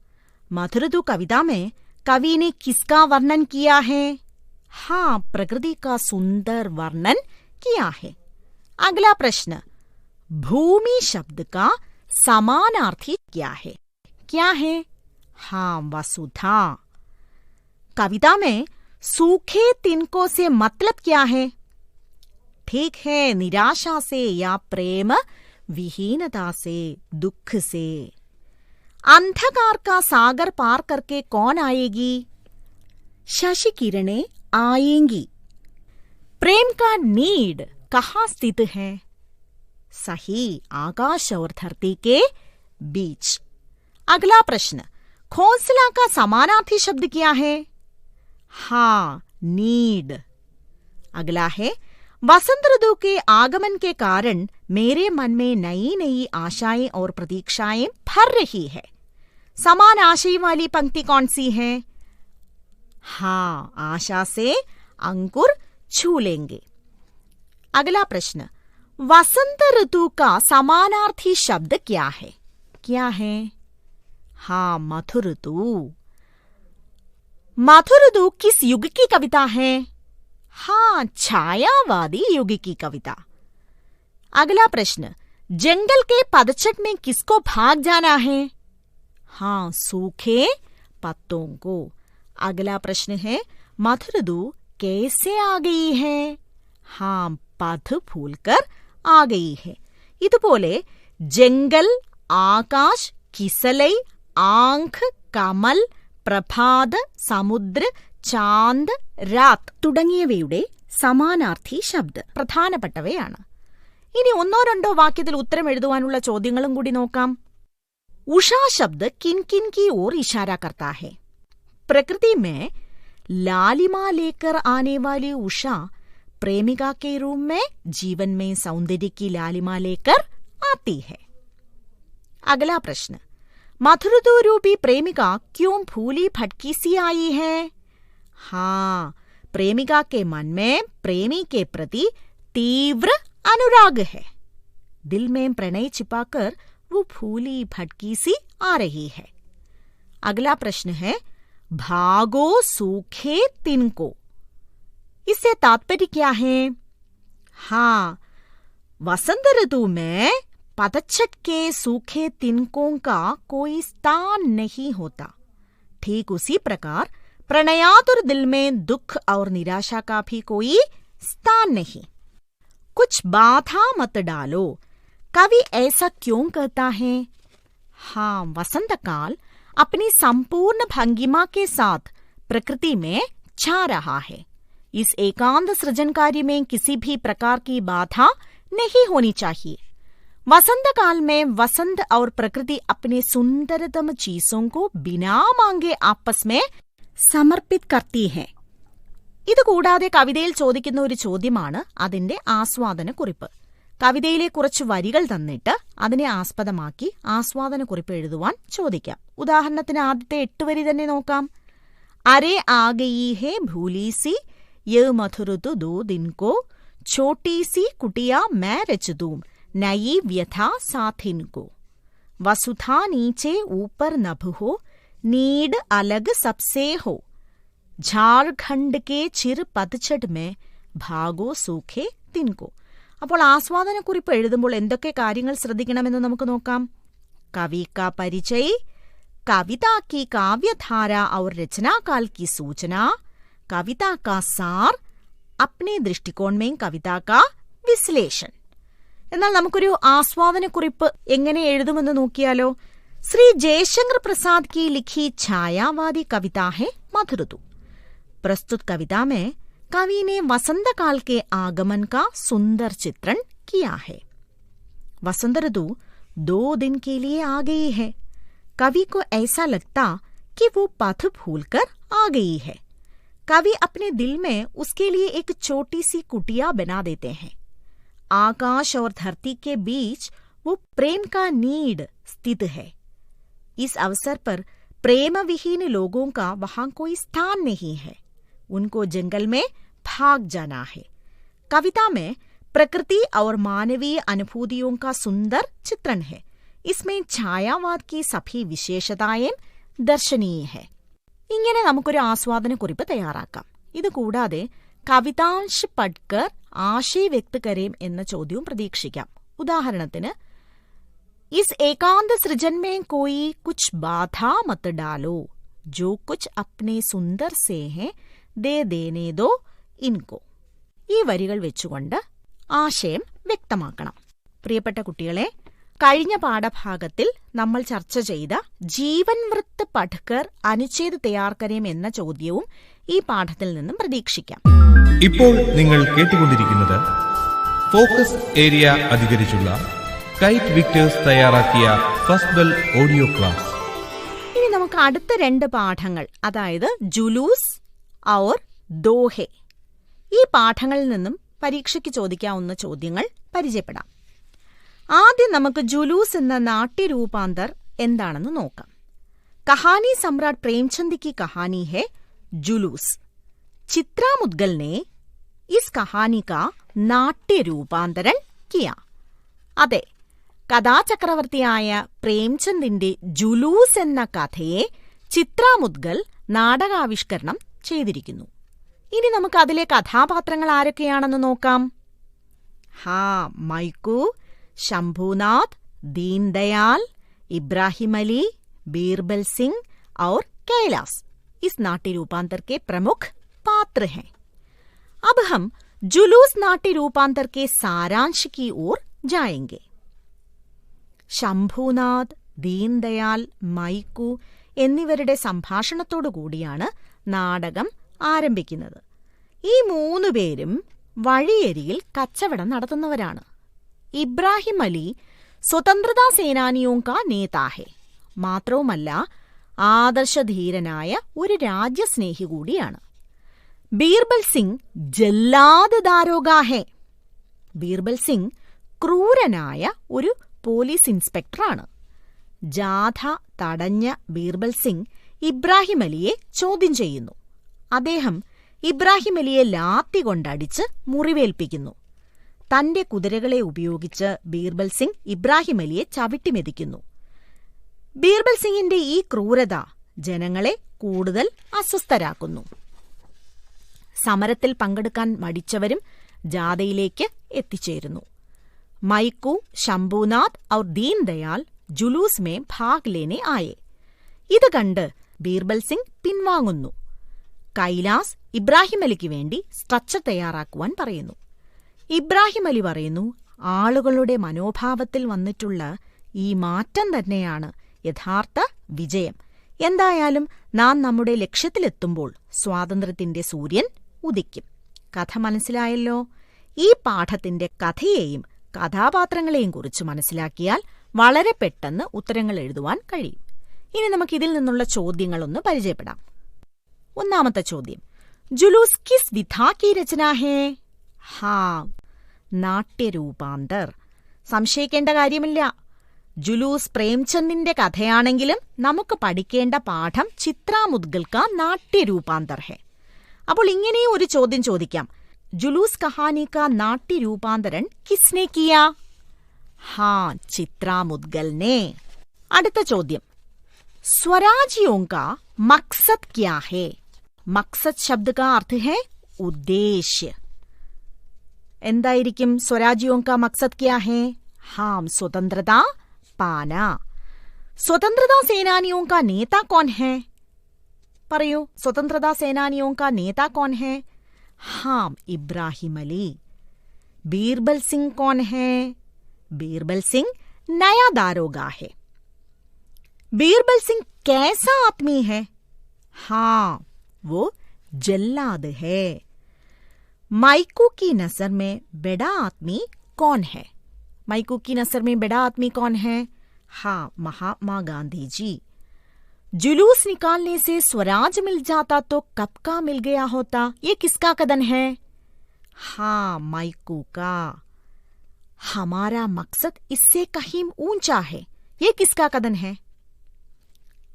S2: मधुरधु कविता में कवि ने किसका वर्णन किया है? हाँ, प्रकृति का सुंदर वर्णन किया है। अगला प्रश्न, भूमि शब्द का समानार्थी क्या है? क्या है? हाँ, वसुधा। कविता में सूखे तिनकों से मतलब क्या है? ठीक है, निराशा से या प्रेम विहीनता से, दुख से। अंधकार का सागर पार करके कौन आएगी? शशि किरणें आएंगी। प्रेम का नीड कहाँ स्थित है? सही, आकाश और धरती के बीच। अगला प्रश्न, खोसला का समानार्थी शब्द क्या है? हाँ, नीड। अगला है, वसंत ऋतु के आगमन के कारण मेरे मन में नई नई आशाएं और प्रतीक्षाएं भर रही है। समान आशय वाली पंक्ति कौन सी है? हाँ, आशा से अंकुर छू लेंगे। अगला प्रश्न, वसंत ऋतु का समानार्थी शब्द क्या है? क्या है? हाँ, मधुर ऋतु। मधुर ऋतु किस युग की कविता है? हाँ, छायावादी युग की कविता। अगला प्रश्न, जंगल के पतझड़ में किसको भाग जाना है? हाँ, सूखे पत्तों को। अगला प्रश्न है, मधुर ऋतु कैसे आ गई है? हाँ, पद फूलकर आ गई है। इതുപോലെ ജംഗൽ, ആകാശ്, കിസലൈ, ആങ്ക്, കമൽ, പ്രഭാത്, സമുദ്ര, ചാന്ദ്, രാത് തുടങ്ങിയവയുടെ സമാനാർത്ഥി ശബ്ദ പ്രധാനപ്പെട്ടവയാണ്. ഇനി ഒന്നോ രണ്ടോ വാക്യത്തിൽ ഉത്തരം എഴുതുവാനുള്ള ചോദ്യങ്ങളും കൂടി നോക്കാം. उषा शब्द किन किन की ओर इशारा करता है? प्रकृति में लालिमा लेकर आने वाली उषा प्रेमिका के रूप में जीवन में सौंदर्य की लालिमा लेकर आती है. अगला प्रश्न, मधुरधु रूपी प्रेमिका क्यों भूली भटकी सी आई है? हाँ, प्रेमिका के मन में प्रेमी के प्रति तीव्र अनुराग है. दिल में प्रणय छिपाकर वो भूली भटकी सी आ रही है. अगला प्रश्न है, भागो सूखे तिनको. इससे तात्पर्य क्या है? हाँ, वसंत ऋतु में पतझड़ के सूखे तिनकों का कोई स्थान नहीं होता. ठीक उसी प्रकार प्रणयातुर दिल में दुख और निराशा का भी कोई स्थान नहीं. कुछ बाधा मत डालो. कवि ऐसा क्यों कहता है? हाँ, वसंत काल अपनी संपूर्ण भंगिमा के साथ प्रकृति में छा रहा है. इस एकांत सृजन कार्य में किसी भी प्रकार की बाधा नहीं होनी चाहिए. वसंत काल में वसंत और प्रकृति अपने सुंदरतम चीजों को बिना मांगे आपस में സമർപ്പിത് करती है. ഇതുകൂടാതെ കവിതയിൽ ചോദിക്കുന്ന ഒരു ചോദ്യമാണ് അതിന്റെ ആസ്വാദനക്കുറിപ്പ്. കവിതയിലെ കുറച്ച് വരികൾ തന്നിട്ട് അതിനെ ആസ്പദമാക്കി ആസ്വാദനക്കുറിപ്പ് എഴുതുവാൻ ചോദിക്കാം. ഉദാഹരണത്തിന് ആദ്യത്തെ 8 വരി തന്നെ നോക്കാം. അരേ ആ ഗയി ഹേ ഭൂലി സി യേ മധുരതു ദോ ദിൻ കോ छोटी सी कुटिया मैं रच दूं नई व्यथा साथिन को वसुधा नीचे ऊपर नभ हो नीड अलग सबसे हो झारखंड के चिर पतझड़ में भागो सूखे तिनको. അപ്പോൾ ആസ്വാദനക്കുറിപ്പ് എഴുതുമ്പോൾ എന്തൊക്കെ കാര്യങ്ങൾ ശ്രദ്ധിക്കണമെന്ന് നമുക്ക് നോക്കാം. कवि का परिचय, कविता की काव्यधारा और रचनाकाल की सूचना, कविता का सार, अपने दृष्टिकोण में कविता का विश्लेषण. എന്നാൽ നമുക്കൊരു ആസ്വാദനക്കുറിപ്പ് എങ്ങനെ എഴുതുമെന്ന് നോക്കിയാലോ. श्री जयशंकर प्रसाद की लिखी छायावादी कविता है मधुरधु. प्रस्तुत कविता में कवि ने वसंत काल के आगमन का सुंदर चित्रण किया है. वसंत ऋतु 2 दिन के लिए आ गई है. कवि को ऐसा लगता कि वो पथ भूलकर आ गई है. कवि अपने दिल में उसके लिए एक छोटी सी कुटिया बना देते हैं. आकाश और धरती के बीच वो प्रेम का नीड स्थित है. इस अवसर पर प्रेम विहीन लोगों का वहां कोई स्थान नहीं है. उनको जंगल में भाग जाना है. कविता में प्रकृति और मानवीय अनुभूतियों का सुंदर चित्रण है। इसमें ഛായാവാद की सभी विशेषताएं दर्शनीय है. ഇങ്ങനെ നമുക്കൊരു ആസ്വാദനക്കുറിപ്പ് തയ്യാറാക്കാം. ഇത് കൂടാതെ കവിതാംശ് പഠ്കർ ആശയ വ്യക്ത് കരേം എന്ന ചോദ്യവും പ്രതീക്ഷിക്കാം. ഉദാഹരണത്തിന്, ഇസ് ഏകാന്ത സൃജൻ में कोई कुछ बाधा मत डालो, जो कुछ अपने सुंदर से है दे देने दो इनको. ഈ വരികൾ വെച്ചുകൊണ്ട് ആശയം വ്യക്തമാക്കണം. പ്രിയപ്പെട്ട കുട്ടികളെ, കഴിഞ്ഞ പാഠഭാഗത്തിൽ നമ്മൾ ചർച്ച ചെയ്ത ജീവൻ വൃത്ത് പഠ്കർ അനുച്ഛേദ് തയ്യാർ കരേം എന്ന ചോദ്യവും ഈ പാഠത്തിൽ നിന്നും പ്രതീക്ഷിക്കാം.
S1: ഇപ്പോൾ നിങ്ങൾ കേട്ടുകൊണ്ടിരിക്കുന്നത് ഫോക്കസ് ഏരിയ അധികരിച്ചുള്ള കൈറ്റ് വിക്ടേഴ്സ് തയ്യാറാക്കിയ ഫസ്റ്റ് ബെൽ ഓഡിയോ ക്ലാസ്.
S2: ഇനി നമുക്ക് അടുത്ത 2 പാഠങ്ങൾ, അതായത് ജുലൂസ് ഔർ ദോഹെ, ഈ പാഠങ്ങളിൽ നിന്നും പരീക്ഷയ്ക്ക് ചോദിക്കാവുന്ന ചോദ്യങ്ങൾ പരിചയപ്പെടാം. ആദ്യം നമുക്ക് ജുലൂസ് എന്ന നാട്യരൂപാന്തർ എന്താണെന്ന് നോക്കാം. കഹാനി സമ്രാട്ട് പ്രേംചന്ദ് की कहानी है जुलूस. चित्रा मुद्गल ने इस कहानी का नाट्य रूपांतरण किया. അതെ, കഥാചക്രവർത്തിയായ പ്രേംചന്ദിന്റെ ജുലൂസ് എന്ന കഥയെ ചിത്ര മുദ്ഗൽ നാടകാവിഷ്കരണം ചെയ്തിരിക്കുന്നു. ഇനി നമുക്ക് അതിലെ കഥാപാത്രങ്ങൾ ആരൊക്കെയാണെന്ന് നോക്കാം. മൈക്കു, ശംഭുനാഥ്, ദീൻദയാൽ, इब्राहिम अली, बीरबल सिंह और कैलाश इस नाट्य रूपांतर के प्रमुख पात्र हैं. अब हम जुलूस नाट्य रूपांतर के सारांश की ओर जाएंगे. ശംഭുനാഥ്, ദീൻദയാൽ, മൈക്കു എന്നിവരുടെ സംഭാഷണത്തോടുകൂടിയാണ് നാടകം ആരംഭിക്കുന്നത്. ഈ 3 പേരും വഴിയരികിൽ കച്ചവടം നടത്തുന്നവരാണ്. ഇബ്രാഹിം അലി സ്വതന്ത്രതാ സേനാനിയോं का नेता है. മാത്രവുമല്ല, ആദർശധീരനായ ഒരു രാജ്യസ്നേഹി കൂടിയാണ്. ബീർബൽ സിംഗ് ജല്ലാദ് ദാരോഗ ഹെ. ബീർബൽ സിംഗ് ക്രൂരനായ ഒരു പോലീസ് ഇൻസ്പെക്ടറാണ്. ജാഥ തടഞ്ഞ ബീർബൽ സിംഗ് ഇബ്രാഹിം അലിയെ ചോദ്യം ചെയ്യുന്നു. അദ്ദേഹം ഇബ്രാഹിം അലിയെ ലാത്തി കൊണ്ടടിച്ച് മുറിവേൽപ്പിക്കുന്നു. തന്റെ കുതിരകളെ ഉപയോഗിച്ച് ബീർബൽ സിംഗ് ഇബ്രാഹിം അലിയെ ചവിട്ടിമെതിക്കുന്നു. ബീർബൽ സിംഗിന്റെ ഈ ക്രൂരത ജനങ്ങളെ കൂടുതൽ അസ്വസ്ഥരാക്കുന്നു. സമരത്തിൽ പങ്കെടുക്കാൻ മടിച്ചവരും ജാഥയിലേക്ക് എത്തിച്ചേരുന്നു. മൈക്കു, ശംഭുനാഥ് और ദീൻദയാൽ ജുലൂസ് में भाग लेने आए. ഇത് കണ്ട് ബീർബൽ സിംഗ് പിൻവാങ്ങുന്നു. കൈലാസ് ഇബ്രാഹിം അലിക്ക് വേണ്ടി സ്ട്രക്ചർ തയ്യാറാക്കുവാൻ പറയുന്നു. ഇബ്രാഹിം അലി പറയുന്നു, ആളുകളുടെ മനോഭാവത്തിൽ വന്നിട്ടുള്ള ഈ മാറ്റം തന്നെയാണ് യഥാർത്ഥ വിജയം. എന്തായാലും നാം നമ്മുടെ ലക്ഷ്യത്തിലെത്തുമ്പോൾ സ്വാതന്ത്ര്യത്തിന്റെ സൂര്യൻ ഉദിക്കും. കഥ മനസ്സിലായല്ലോ? ഈ പാഠത്തിന്റെ കഥയെയും കഥാപാത്രങ്ങളെയും കുറിച്ച് മനസ്സിലാക്കിയാൽ വളരെ പെട്ടെന്ന് ഉത്തരങ്ങൾ എഴുതുവാൻ കഴിയും. ഇനി നമുക്കിതിൽ നിന്നുള്ള ചോദ്യങ്ങളൊന്ന് പരിചയപ്പെടാം. ഒന്നാമത്തെ ചോദ്യം, ജുലൂസ് കിസ് വിധാ കി രചന ഹേ? നാട്യരൂപാന്തർ. സംശയിക്കേണ്ട കാര്യമില്ല. ജുലൂസ് പ്രേംചന്ദിന്റെ കഥയാണെങ്കിലും നമുക്ക് പഠിക്കേണ്ട പാഠം ചിത്ര മുദ്ഗൽ കാ നാട്യരൂപാന്തർ ഹെ. അപ്പോൾ ഇങ്ങനെയും ഒരു ചോദ്യം ചോദിക്കാം, ജുലൂസ് കഹാനി കാ നാട്യരൂപാന്തരൻ കിസ്നെ കിയാ? ചിത്ര മുദ്ഗൽ ने. അടുത്ത ചോദ്യം, സ്വരാജിയോं का मकसद क्या है? മക്സദ് ശബ്ദ കാ അർത്ഥ ഹെ ഉദ്ദേശ്യ. എന്തായിരിക്കും സ്വരാജിയോं का मकसद क्या है? സ്വതന്ത്രത പാന. സ്വതന്ത്രതാ സേനാനിയോं का नेता कौन है? പറയൂ, സ്വതന്ത്രതാ സേനാനിയോं का नेता कौन है? इब्राहिम अली. बीरबल सिंह कौन है? बीरबल सिंह नया दारोगा है. बीरबल सिंह कैसा आदमी है? वो जल्लाद है. माइकू की नजर में बड़ा आदमी कौन है? माइकू की नजर में बड़ा आदमी कौन है? महात्मा गांधी जी. जुलूस निकालने से स्वराज मिल जाता तो कब का मिल गया होता? ये किसका कथन है? माइकू का. हमारा मकसद इससे कहीं ऊंचा है. ये किसका कथन है?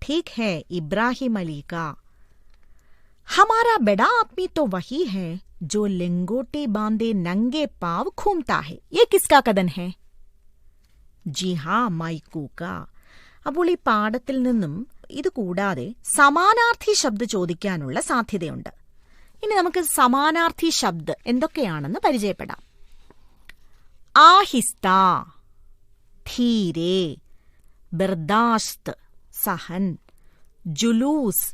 S2: ठीक है, इब्राहिम अली का. हमारा बड़ा आदमी तो वही है जो लिंगोटी बांधे नंगे पाव घूमता है, ये किसका कथन है? जी हाँ, മൈക്കു का. അപ്പോൾ ഈ പാഠത്തിൽ നിന്നും ഇത് കൂടാതെ സമാനാർത്ഥി ശബ്ദ ചോദിക്കാനുള്ള സാധ്യതയുണ്ട്. ഇനി നമുക്ക് സമാനാർത്ഥി ശബ്ദ എന്തൊക്കെയാണെന്ന് പരിചയപ്പെടാം. ആഹിസ്ത, ധീരെ, ബർദാശ്ത് സഹൻ, ജുലൂസ്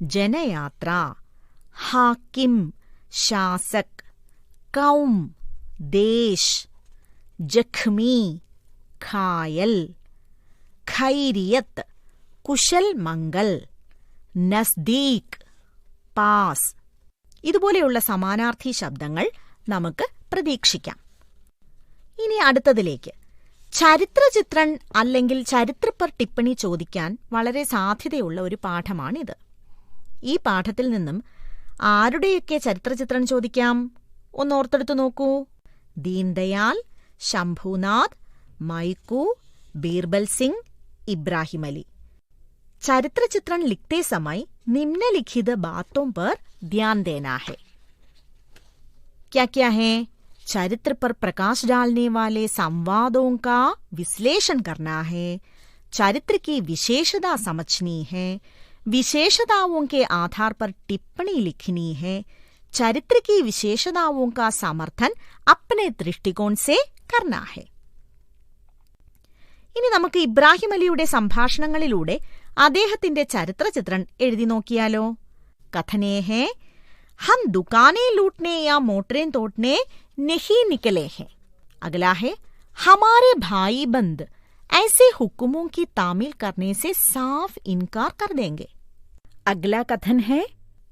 S2: ജനയാത്ര, ഹാക്കിം ശാസക്, കൗം ദേശ്, ജഖ്മി ഖായൽ, ഖൈരിയത്ത് കുശൽ മംഗൽ, നസ്ദീക് പാസ്. ഇതുപോലെയുള്ള സമാനാർത്ഥി ശബ്ദങ്ങൾ നമുക്ക് പ്രതീക്ഷിക്കാം. ഇനി അടുത്തതിലേക്ക്. ചരിത്രചിത്രൺ അല്ലെങ്കിൽ ചരിത്രപ്പർ ടിപ്പണി ചോദിക്കാൻ വളരെ സാധ്യതയുള്ള ഒരു പാഠമാണിത്. ഈ പാഠത്തിൽ നിന്നും ആരുടെയൊക്കെ ചരിത്രചിത്രം ചോദിക്കാം? ഒന്നോർത്തെടുത്തു നോക്കൂ. ദീൻദയാൽ, ശംഭുനാഥ്, മൈക്കു, ബീർബൽ സിംഗ്, ഇബ്രാഹിം അലി. चरित्र चित्रण लिखते समय निम्नलिखित बातों पर ध्यान देना है. क्या क्या है? चरित्र पर प्रकाश डालने वाले संवादों का विश्लेषण करना है, चरित्र की विशेषता समझनी है, विशेषताओं के आधार पर टिप्पणी लिखनी है, चरित्र की विशेषताओं का समर्थन अपने दृष्टिकोण से करना है. ഇനി നമുക്ക് ഇബ്രാഹിം അലിയുടെ സംഭാഷണങ്ങളിലൂടെ അദ്ദേഹത്തിന്റെ ചരിത്രചിത്രം എഴുതി നോക്കിയാലോ. കഥനേ ഹേ, ഹം ദുകാനേ ലൂട്ട്നെ യാ മോട്ടറേൻ തോട്ട്നെ നഹീ നിക്കലേ ഹേ. അഗലാ ഹേ, ഹമാരെ ഭായി ബന്ദ് ऐसे हुक्मों की तामील करने से साफ इनकार कर देंगे. अगला कथन है,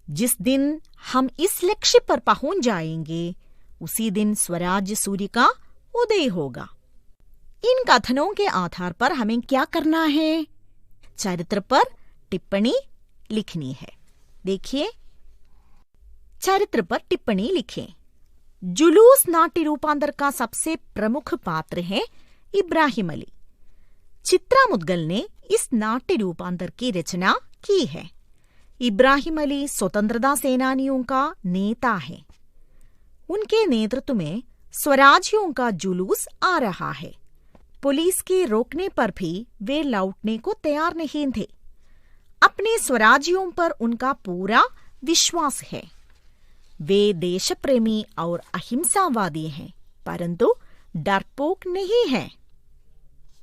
S2: जिस दिन हम इस लक्ष्य पर पहुंच जाएंगे उसी दिन स्वराज्य सूर्य का उदय होगा. इन कथनों के आधार पर हमें क्या करना है? चरित्र पर टिप्पणी लिखनी है. देखिए, चरित्र पर टिप्पणी लिखें. जुलूस नाट्य रूपांतर का सबसे प्रमुख पात्र है इब्राहिम अली. चित्रा मुद्गल ने इस नाट्य रूपांतर की रचना की है. इब्राहिम अली स्वतंत्रता सेनानियों का नेता है. उनके नेतृत्व में स्वराज्यों का जुलूस आ रहा है. पुलिस के रोकने पर भी वे लौटने को तैयार नहीं थे. अपने स्वराज्यों पर उनका पूरा विश्वास है. वे देशप्रेमी और अहिंसावादी हैं, परंतु डरपोक नहीं हैं.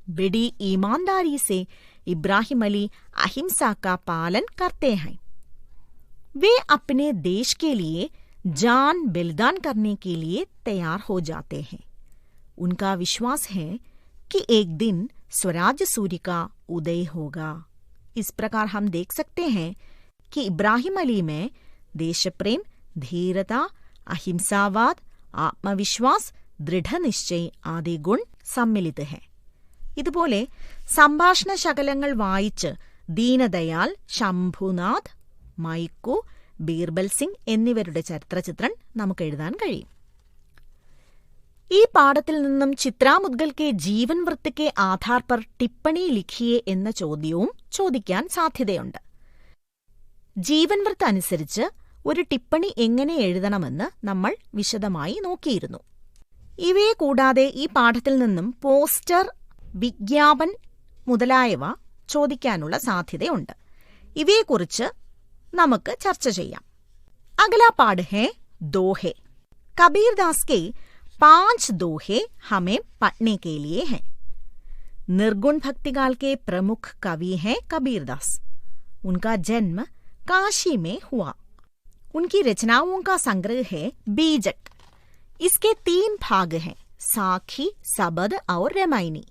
S2: बड़ी ईमानदारी से इब्राहिम अली अहिंसा का पालन करते हैं. वे अपने देश के लिए जान बलिदान करने के लिए तैयार हो जाते हैं. उनका विश्वास है कि एक दिन स्वराज्य सूर्य का उदय होगा. इस प्रकार हम देख सकते हैं कि इब्राहिम अली में देशप्रेम, धीरता, अहिंसावाद, आत्मविश्वास, दृढ़ निश्चय आदि गुण सम्मिलित हैं. ഇതുപോലെ സംഭാഷണ ശകലങ്ങൾ വായിച്ച് ദീനദയാൽ, ശംഭുനാഥ്, മൈക്കു, ബീർബൽ സിംഗ് എന്നിവരുടെ ചരിത്രചിത്രം നമുക്ക് എഴുതാൻ കഴിയും. ഈ പാഠത്തിൽ നിന്നും ചിത്രാ മുദ്ഗൽ കെ ജീവൻ വൃത്ത് കെ ആധാർ പർ ടിപ്പണി ലിഖിയെ എന്ന ചോദ്യവും ചോദിക്കാൻ സാധ്യതയുണ്ട്. ജീവൻ വൃത്ത് അനുസരിച്ച് ഒരു ടിപ്പണി എങ്ങനെ എഴുതണമെന്ന് നമ്മൾ വിശദമായി നോക്കിയിരുന്നു. ഇവയെ കൂടാതെ ഈ പാഠത്തിൽ നിന്നും പോസ്റ്റർ, വിജ്ഞാപൻ മുതലായവ ചോദിക്കാനുള്ള സാധ്യതയുണ്ട്. ഇവയെക്കുറിച്ച് നമുക്ക് ചർച്ച ചെയ്യാം. അഗലാ പാഠ് ഹേ ദോഹെ. കബീർദാസ് के 5 दोहे हमें पढ़ने के लिए हैं. निर्गुण भक्तिकाल के प्रमुख कवि हैं कबीरदास. उनका जन्म काशी में हुआ. उनकी रचनाओं का संग्रह है बीजक. इसके 3 भाग हैं, साखी, सबद और रामायणी.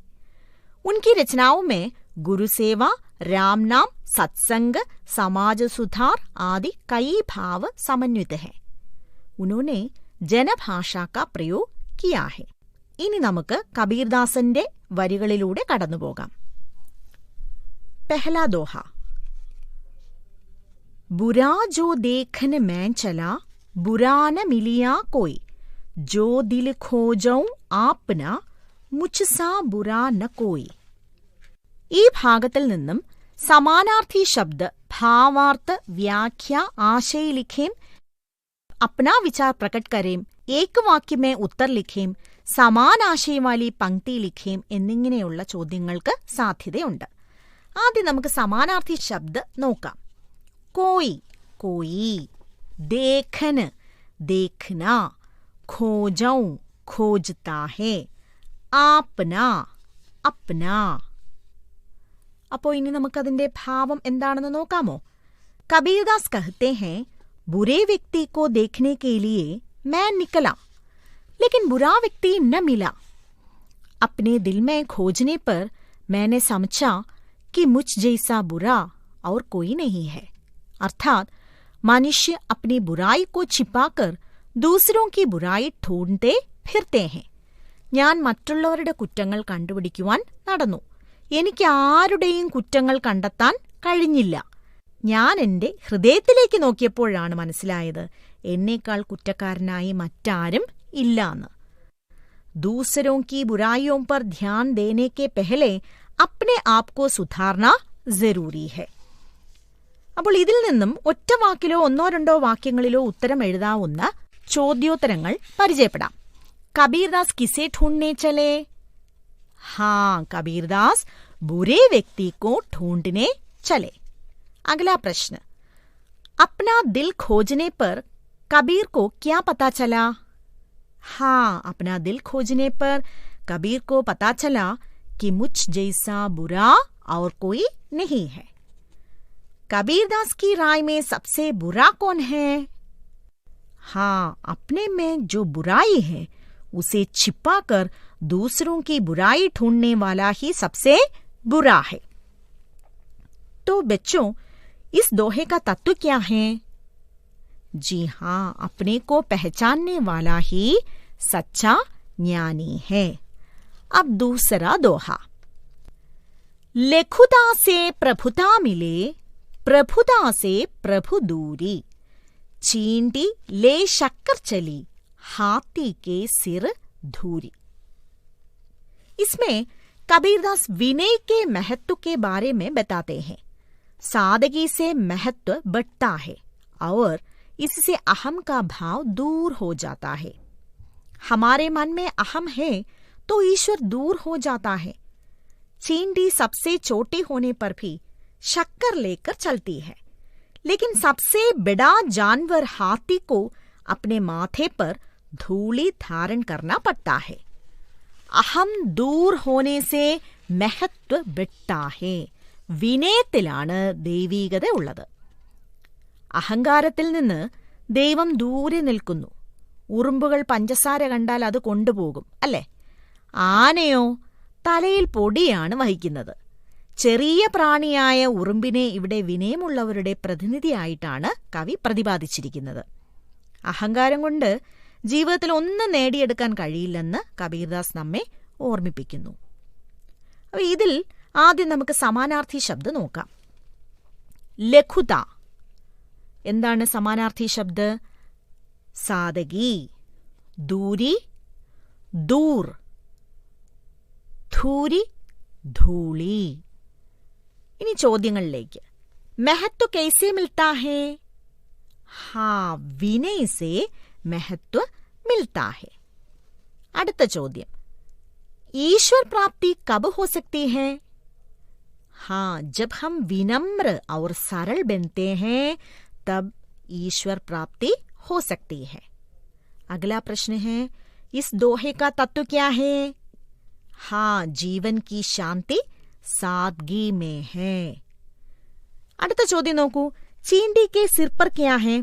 S2: उनकी रचनाओं में गुरु सेवा, राम नाम, सत्संग, समाज सुधार आदि कई भाव समन्वित हैं. उन्होंने जनभाषा का प्रयोग किया है. ഇനി നമുക്ക് കബീർദാസന്റെ വരികളിലൂടെ കടന്നുപോകാം. पहला दोहा. बुरा जो देखन मैं चला, बुरा न मिलिया कोई, जो दिल खोजऊं आपना, മുച്ച്സാ ബുറാ ന കോയി. ഈ ഭാഗത്തിൽ നിന്നും സമാനാർത്ഥി ശബ്ദ, ഭാവാർത്ഥ, വ്യാഖ്യ, ആശയലിഖേം अपना विचार प्रकट करें, एक वाक्य में उत्तर लिखेം, സമാന ആശയം വാലി പങ്ക്തി ലിഖേം എന്നിങ്ങനെയുള്ള ചോദ്യങ്ങൾക്ക് സാധ്യതയുണ്ട്. ആദ്യം നമുക്ക് സമാനാർത്ഥി ശബ്ദ നോക്കാം. കോയി, കോയി, ദേഖന്, ദേഖ്ന, ഖോജൗ, ഖോജതാ ഹേ, ആപ്ന, അപ്ന. അപ്പോൾ ഇനി നമുക്കതിന്റെ ഭാവം എന്താണെന്ന് നോക്കാമോ? കബീർദാസ് कहते हैं, बुरे व्यक्ति को देखने के लिए मैं निकला, लेकिन बुरा व्यक्ति न मिला. अपने दिल में खोजने पर मैंने समझा कि मुझ जैसा बुरा और कोई नहीं है. अर्थात मनुष्य अपनी बुराई को छिपाकर दूसरों की बुराई ढूंढते फिरते हैं. ഞാൻ മറ്റുള്ളവരുടെ കുറ്റങ്ങൾ കണ്ടുപിടിക്കുവാൻ നടന്നു. എനിക്ക് ആരുടെയും കുറ്റങ്ങൾ കണ്ടെത്താൻ കഴിഞ്ഞില്ല. ഞാൻ എൻ്റെ ഹൃദയത്തിലേക്ക് നോക്കിയപ്പോഴാണ് മനസ്സിലായത് എന്നേക്കാൾ കുറ്റക്കാരനായി മറ്റാരും ഇല്ലാന്ന്. दूसरों की बुराइयों पर ध्यान देने के पहले अपने आप को सुधारना जरूरी है. അപ്പോൾ ഇതിൽ നിന്നും ഒറ്റ വാക്കിലോ ഒന്നോ രണ്ടോ വാക്യങ്ങളിലോ ഉത്തരം എഴുതാവുന്ന ചോദ്യോത്തരങ്ങൾ പരിചയപ്പെടാം. कबीरदास किसे ढूंढने चले? हाँ, कबीरदास बुरे व्यक्ति को ढूंढने चले. अगला प्रश्न, अपना दिल खोजने पर कबीर को क्या पता चला? हाँ, अपना दिल खोजने पर कबीर को पता चला कि मुझ जैसा बुरा और कोई नहीं है. कबीरदास की राय में सबसे बुरा कौन है? हाँ, अपने में जो बुराई है उसे छिपाकर दूसरों की बुराई ढूंढने वाला ही सबसे बुरा है. तो बच्चों, इस दोहे का तत्व क्या है? जी हाँ, अपने को पहचानने वाला ही सच्चा ज्ञानी है. अब दूसरा दोहा, लेखुता से प्रभुता मिले, प्रभुता से प्रभु दूरी, चींटी ले शक्कर चली, हाथी के सिर धूरी. इसमें कबीरदास विनय के महत्व के बारे में बताते हैं. सादगी से महत्व बढ़ता है और इससे अहम का भाव दूर हो जाता है. हमारे मन में अहम है तो ईश्वर दूर हो जाता है. चींटी सबसे छोटी होने पर भी शक्कर लेकर चलती है, लेकिन सबसे बड़ा जानवर हाथी को अपने माथे पर धूली धारण करना पड़ता है. अहम दूर होने से महत्व बढ़ता है. വിനയത്തിലാണ് ദൈവീകത ഉള്ളത്. അഹങ്കാരത്തിൽ നിന്ന് ദൈവം ദൂരെ നിൽക്കുന്നു. ഉറുമ്പുകൾ പഞ്ചസാര കണ്ടാൽ അത് കൊണ്ടുപോകും, അല്ലേ? ആനയോ തലയിൽ പൊടിയാണ് വഹിക്കുന്നത്. ചെറിയ പ്രാണിയായ ഉറുമ്പിനെ ഇവിടെ വിനയമുള്ളവരുടെ പ്രതിനിധിയായിട്ടാണ് കവി പ്രതിപാദിച്ചിരിക്കുന്നത്. അഹങ്കാരം കൊണ്ട് ജീവിതത്തിൽ ഒന്നും നേടിയെടുക്കാൻ കഴിയില്ലെന്ന് കബീർദാസ് നമ്മെ ഓർമ്മിപ്പിക്കുന്നു. അപ്പോൾ ഇതിൽ ആദ്യം നമുക്ക് സമാനാർത്ഥി ശബ്ദം നോക്കാം. ലഘുത. എന്താണ് സമാനാർത്ഥി ശബ്ദ? സാദഗി, ദൂരി, ദൂർ, ധൂരി, ധൂളി. ഇനി ചോദ്യങ്ങളിലേക്ക്. महत्व कैसे मिलता है? हाँ, विनय से महत्व मिलता है. അടുത്ത ചോദ്യം, ईश्वर प्राप्ति कब हो सकती है? हाँ, जब हम विनम्र और सरल बनते हैं तब ईश्वर प्राप्ति हो सकती है. अगला प्रश्न है, इस दोहे का तत्व क्या है? हाँ, जीवन की शांति सादगी में है. അടുത്ത ചോദ്യം നോക്കൂ, चींटी के सिर पर क्या है?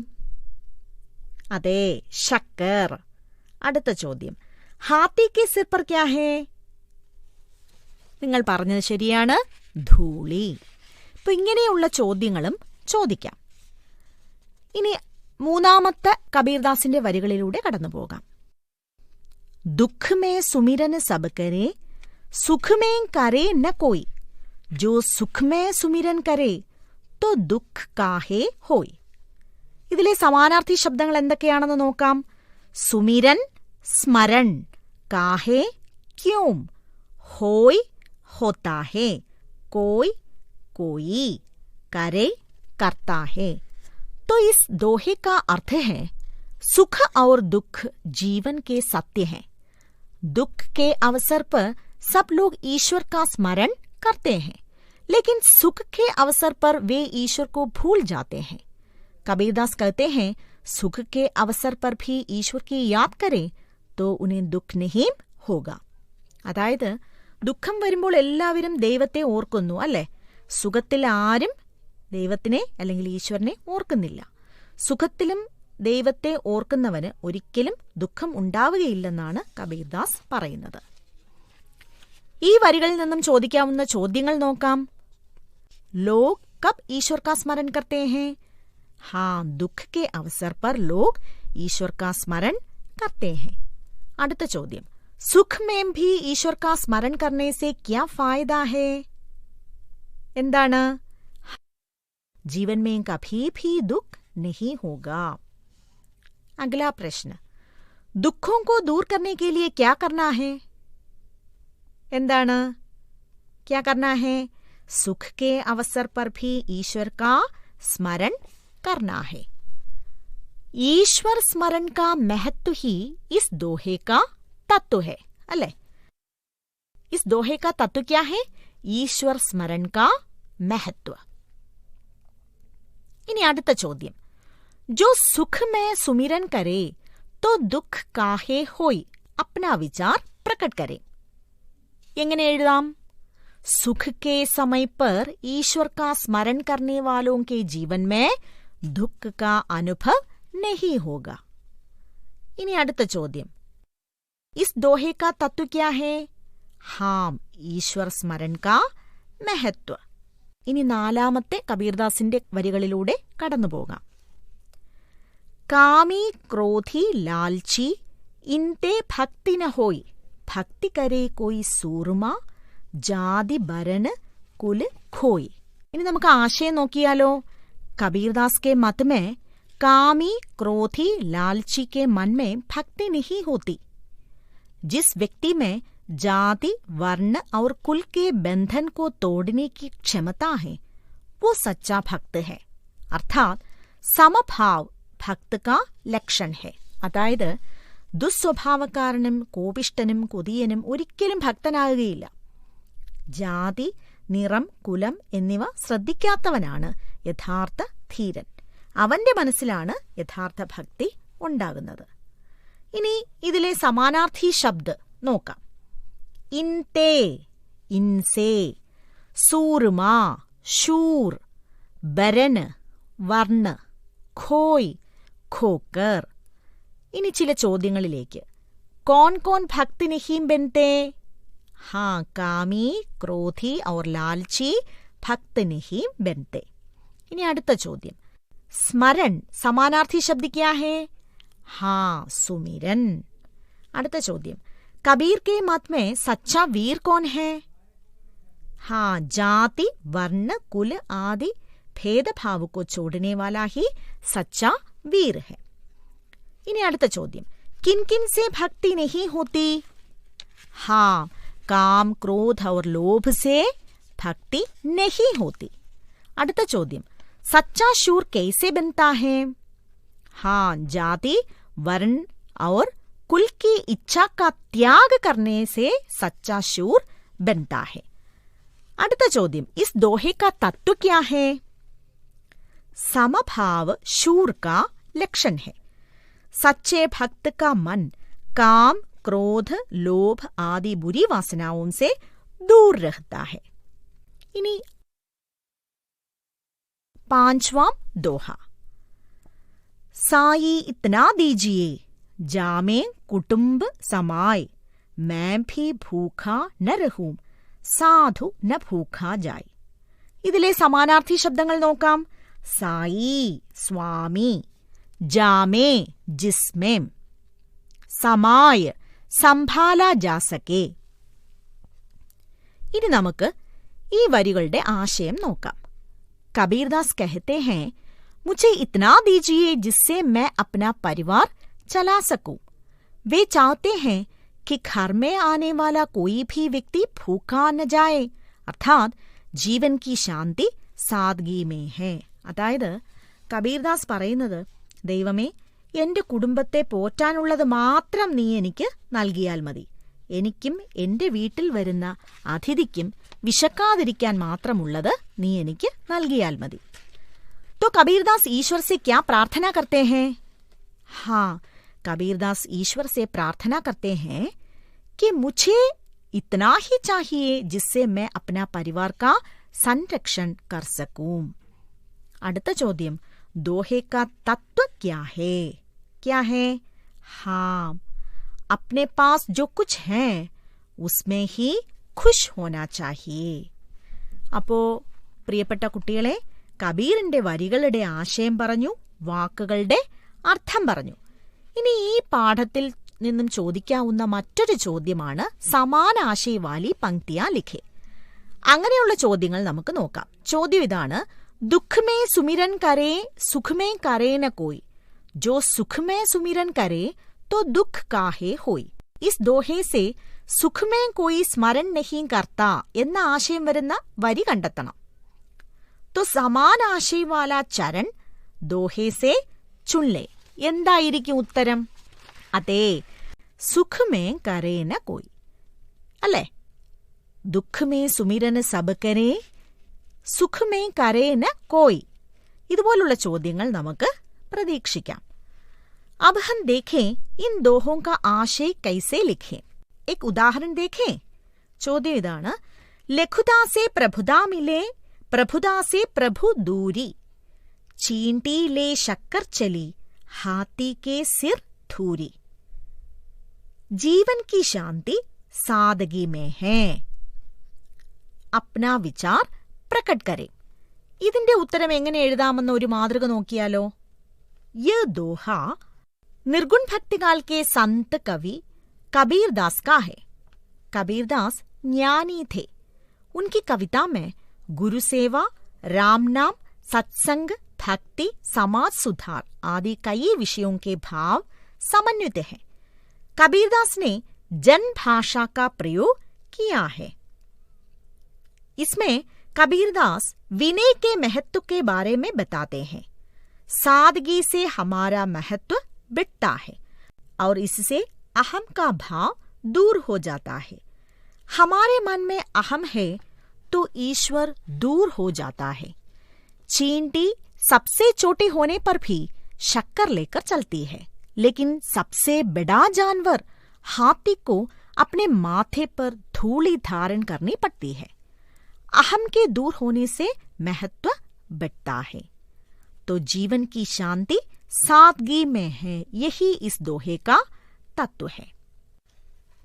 S2: അതെ, ശക്കർ. അടുത്ത ചോദ്യം, हाथी के सिर पर क्या है? നിങ്ങൾ പറഞ്ഞത് ശരിയാണ്, ധൂളി. ഇപ്പൊ ഇങ്ങനെയുള്ള ചോദ്യങ്ങളും ചോദിക്കാം. ഇനി മൂന്നാമത്തെ കബീർദാസിന്റെ വരികളിലൂടെ കടന്നു പോകാം. दुख में सुमिरन सब करे, सुख में करे न कोई, जो सुख में सुमिरन करे तो दुख काहे होई. ഇതിലെ സമാനാർത്ഥി ശബ്ദങ്ങൾ എന്തൊക്കെയാണെന്ന് നോക്കാം. സുമിരൻ, സ്മരൺ, കാഹേ, ക്യോം, होय, होता है, कोई, कोई, करे, करता है. तो इस दोहे का अर्थ है, सुख और दुख जीवन के सत्य हैं। दुख के अवसर पर सब लोग ईश्वर का स्मरण करते हैं, लेकिन सुख के अवसर पर वे ईश्वर को भूल जाते हैं। कबीरदास कहते हैं, सुख के अवसर पर भी ईश्वर की याद करें तो उन्हें दुख नहीं होगा. അതായത് ദുഃഖം വരുമ്പോൾ എല്ലാവരും ദൈവത്തെ ഓർക്കുന്നു അല്ലേ? സുഖത്തിൽ ആരും ദൈവത്തിനെ അല്ലെങ്കിൽ ഈശ്വരനെ ഓർക്കുന്നില്ല. സുഖത്തിലും ദൈവത്തെ ഓർക്കുന്നവന് ഒരിക്കലും ദുഃഖം ഉണ്ടാവുകയില്ലെന്നാണ് കബീർദാസ് പറയുന്നത്. ഈ വരികളിൽ നിന്നും ചോദിക്കാവുന്ന ചോദ്യങ്ങൾ നോക്കാം. लोग कब ईश्वर का स्मरण करते हैं? हाँ, दुख के अवसर पर लोग ईश्वर का स्मरण करते हैं. അടുത്ത ചോദ്യം, सुख में भी ईश्वर का स्मरण करने से क्या फायदा है? എന്താണ്? जीवन में कभी भी दुख नहीं होगा. अगला प्रश्न, दुखों को दूर करने के लिए क्या करना है? എന്താണ്? क्या करना है? सुख के अवसर पर भी ईश्वर का स्मरण करना है. ईश्वर स्मरण का महत्व ही इस दोहे का तत्व है, अल्ले? इस दोहे का तत्व क्या है? ईश्वर स्मरण का महत्व. इन्हीं അടുത്ത ചോദ്യം, जो सुख में सुमिरन करे तो दुख काहे होई? अपना विचार प्रकट करें. എങ്ങനെ എഴുതാം? सुख के समय पर ईश्वर का स्मरण करने वालों के जीवन में दुख का अनुभव नहीं होगा. इन्हीं അടുത്ത ചോദ്യം, इस दोहे का तत्व क्या है? हाँ, ईश्वर स्मरण का महत्व. ഇനി നാലാമത്തെ കബീർദാസിന്റെ വരികളിലൂടെ കടന്നുപോകാം. കാമി ക്രോധി ലാൽച്ചി ഇൻതേ ഭക്തി ന ഹോയി, ഭക്തി കരേ കോയി സൂർമ ജാതി ഭരൻ കുല് ഖോയി. ഇനി നമുക്ക് ആശയം നോക്കിയാലോ. कबीरदास के मत में कामी क्रोधी लालची के मन में भक्ति नहीं होती. जिस व्यक्ति में जाति वर्ण और कुल के बंधन को तोड़ने की क्षमता है वो सच्चा भक्त है. अर्थात समभाव भक्त का लक्षण है. അതായത് ദുസ്വഭാവക്കാരനും കോപിഷ്ഠനും കൊതിയനും ഒരിക്കലും ഭക്തനാകുകയില്ല. ജാതി, നിറം, കുലം എന്നിവ ശ്രദ്ധിക്കാത്തവനാണ് യഥാർത്ഥ ധീരൻ. അവന്റെ മനസ്സിലാണ് യഥാർത്ഥ ഭക്തി ഉണ്ടാകുന്നത്. ഇനി ഇതിലെ സമാനാർത്ഥി ശബ്ദ് നോക്കാം. ഇൻതേ, ഇൻസേ, സൂർമ, ശൂർ, ബരൻ, വർണ്ണ, ഖോയ്, ഖോക്കർ. ഇനി ചില ചോദ്യങ്ങളിലേക്ക്. कौन कौन भक्ति नहीं बनते? हाँ, कामी, क्रोधी और लालची भक्त नहीं बनते. इन्हीं അടുത്ത ചോദ്യം, स्मरण समानार्थी शब्द क्या है? हाँ, सुमिरन. അടുത്ത ചോദ്യം, कबीर के मत में सच्चा वीर कौन है? हाँ, जाति वर्ण कुल आदि भेदभाव को छोड़ने वाला ही सच्चा वीर है. इन्हीं അടുത്ത ചോദ്യം, किन किन से भक्ति नहीं होती? हाँ, काम, क्रोध और लोभ से भक्ति नहीं होती. അടുത്ത ചോദ്യം, सच्चा शूर कैसे बनता है? हाँ, जाति वर्ण और कुल की इच्छा का त्याग करने से सच्चा शूर बनता है. അടുത്ത ചോദ്യം, इस दोहे का तत्व क्या है? समभाव शूर का लक्षण है. सच्चे भक्त का मन काम, क्रोध, लोभ आदि बुरी वासनाओं से दूर रहता है. इन्हीं पांचवां दोहा, साई इतना दीजिए जामे कुटुंब समाय, मैं भी भूखा न रहूं साधु न भूखा जाए. ഇതിലെ സമാനാർത്ഥി ശബ്ദങ്ങൾ നോക്കാം. സായി സ്വാമി, जामे जिसमें, समाय संभाला जा सके. ഇനി നമുക്ക് ഈ വരികളുടെ ആശയം നോക്കാം. कबीरदास कहते हैं, मुझे इतना दीजिए जिससे मैं अपना परिवार चला सकूं. वे चाहते हैं कि घर में आने वाला कोई भी व्यक्ति भूखा न जाए. अर्थात जीवन की शांति सादगी में है. അതായത് കബീർദാസ് പറയുന്നത്, ദൈവമേ, എന്റെ കുടുംബത്തെ പോറ്റാനുള്ളത് മാത്രം നീ എനിക്ക് നൽകിയാൽ മതി. എനിക്കും എന്റെ വീട്ടിൽ വരുന്ന അതിഥിക്കും വിശക്കാതിരിക്കാൻ മാത്രമുള്ളത് നീ എനിക്ക് നൽകിയാൽ മതി. तो कबीरदास ईश्वर से क्या प्रार्थना करते हैं? हाँ, कबीरदास ईश्वर से प्रार्थना करते हैं कि मुझे इतना ही चाहिए जिससे मैं अपना परिवार का संरक्षण कर सकूं. അടുത്ത ചോദ്യം, दोहे का तत्व क्या है? क्या है? हाँ, अपने पास जो कुछ है उसमें ही खुश होना चाहिए. അപ്പോ പ്രിയപ്പെട്ട കുട്ടികളെ, കബീറിന്റെ വരികളുടെ ആശയം പറഞ്ഞു, വാക്കുകളുടെ അർത്ഥം പറഞ്ഞു. ഇനി ഈ പാഠത്തിൽ നിന്നും ചോദിക്കാവുന്ന മറ്റൊരു ചോദ്യമാണ് സമാന ആശയ വാലി പങ്ക്തിയാ ലിഖേ. അങ്ങനെയുള്ള ചോദ്യങ്ങൾ നമുക്ക് നോക്കാം. ചോദ്യം ഇതാണ്, ദുഃഖ് മേ സുമിരൻ കരേ സുഖ് മേ കരേ ന കോയി, ജോ സുഖ് മേ സുമിരൻ കരേ തോ ദുഃഖ് കാഹേ ഹോയ്. ഇസ് ദോഹേ സേ സുഖ് മേ കോയി സ്മരൺ നഹീ കർത്താ എന്ന ആശയം വരുന്ന വരി കണ്ടെത്തണം. तो സമാന ആശയ വാല ചരൺ ദോഹേ സേ ചുൻ ലേ. എന്തായിരിക്കും ഉത്തരം? അതെ, സുഖ് മേ കരേ ന കോയി അല്ലേ? ദുഃഖ് മേ സുമിരന് സബ് കരേ, സുഖ് മേ കരേ ന കോയി. ഇതുപോലുള്ള ചോദ്യങ്ങൾ നമുക്ക് പ്രതീക്ഷിക്കാം. अब हम देखें इन दोहों का आशय कैसे लिखें. एक उदाहरण देखें. ചോദ്യം ഇതാണ്, ലഘുതാ സേ പ്രഭുതാ മിലേ, प्रभुदा से प्रभु दूरी, चींटी ले शक्कर चली, हाथी के सिर धूरी. जीवन की शांति सादगी में है. अपना विचार प्रकट करें. ഇതിന്റെ ഉത്തരം എങ്ങനെ എഴുതാമെന്ന ഒരു മാതൃക നോക്കിയാലോ. ये दोहा निर्गुण भक्तिकाल के संत कवि कबीरदास का है. कबीरदास ज्ञानी थे. उनकी कविता में गुरु सेवा, राम नाम, सत्संग, भक्ति, समाज सुधार आदि कई विषयों के भाव समन्वित हैं. कबीरदास ने जन भाषा का प्रयोग किया है. इसमें कबीरदास विनय के महत्व के बारे में बताते हैं. सादगी से हमारा महत्व बढ़ता है और इससे अहम का भाव दूर हो जाता है. हमारे मन में अहम है तो ईश्वर दूर हो जाता है. चींटी सबसे छोटी होने पर भी शक्कर लेकर चलती है, लेकिन सबसे बड़ा जानवर हाथी को अपने माथे पर धूली धारण करनी पड़ती है. अहम के दूर होने से महत्व बढ़ता है. तो जीवन की शांति सादगी में है. यही इस दोहे का तत्व है.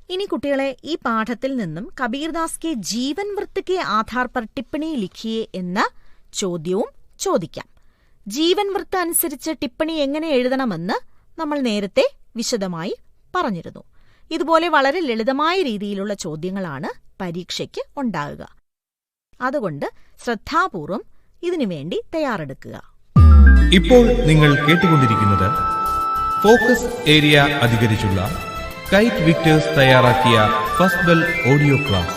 S2: ഇനി കുട്ടികളെ, ഈ പാഠത്തിൽ നിന്നും കബീർദാസ് കെ ജീവൻ വൃത്ത് കെ ആധാർ പർ ടിപ്പണി ലിഖിയേ എന്ന ചോദ്യവും ചോദിക്കാം. ജീവൻ വൃത്ത് അനുസരിച്ച് ടിപ്പണി എങ്ങനെ എഴുതണമെന്ന് നമ്മൾ നേരത്തെ വിശദമായി പറഞ്ഞിരുന്നു. ഇതുപോലെ വളരെ ലളിതമായ രീതിയിലുള്ള ചോദ്യങ്ങളാണ് പരീക്ഷയ്ക്ക് ഉണ്ടാകുക. അതുകൊണ്ട് ശ്രദ്ധാപൂർവം ഇതിനുവേണ്ടി തയ്യാറെടുക്കുക.
S1: ഇപ്പോൾ നിങ്ങൾ കേട്ടുകൊണ്ടിരിക്കുന്നത് ഫോക്കസ് ഏരിയ അധികരിച്ചുള്ള കൈറ്റ് വിക്ടേഴ്സ് തയ്യാറാക്കിയ ഫസ്റ്റ് ബെൽ ഓഡിയോ ക്ലാസ്.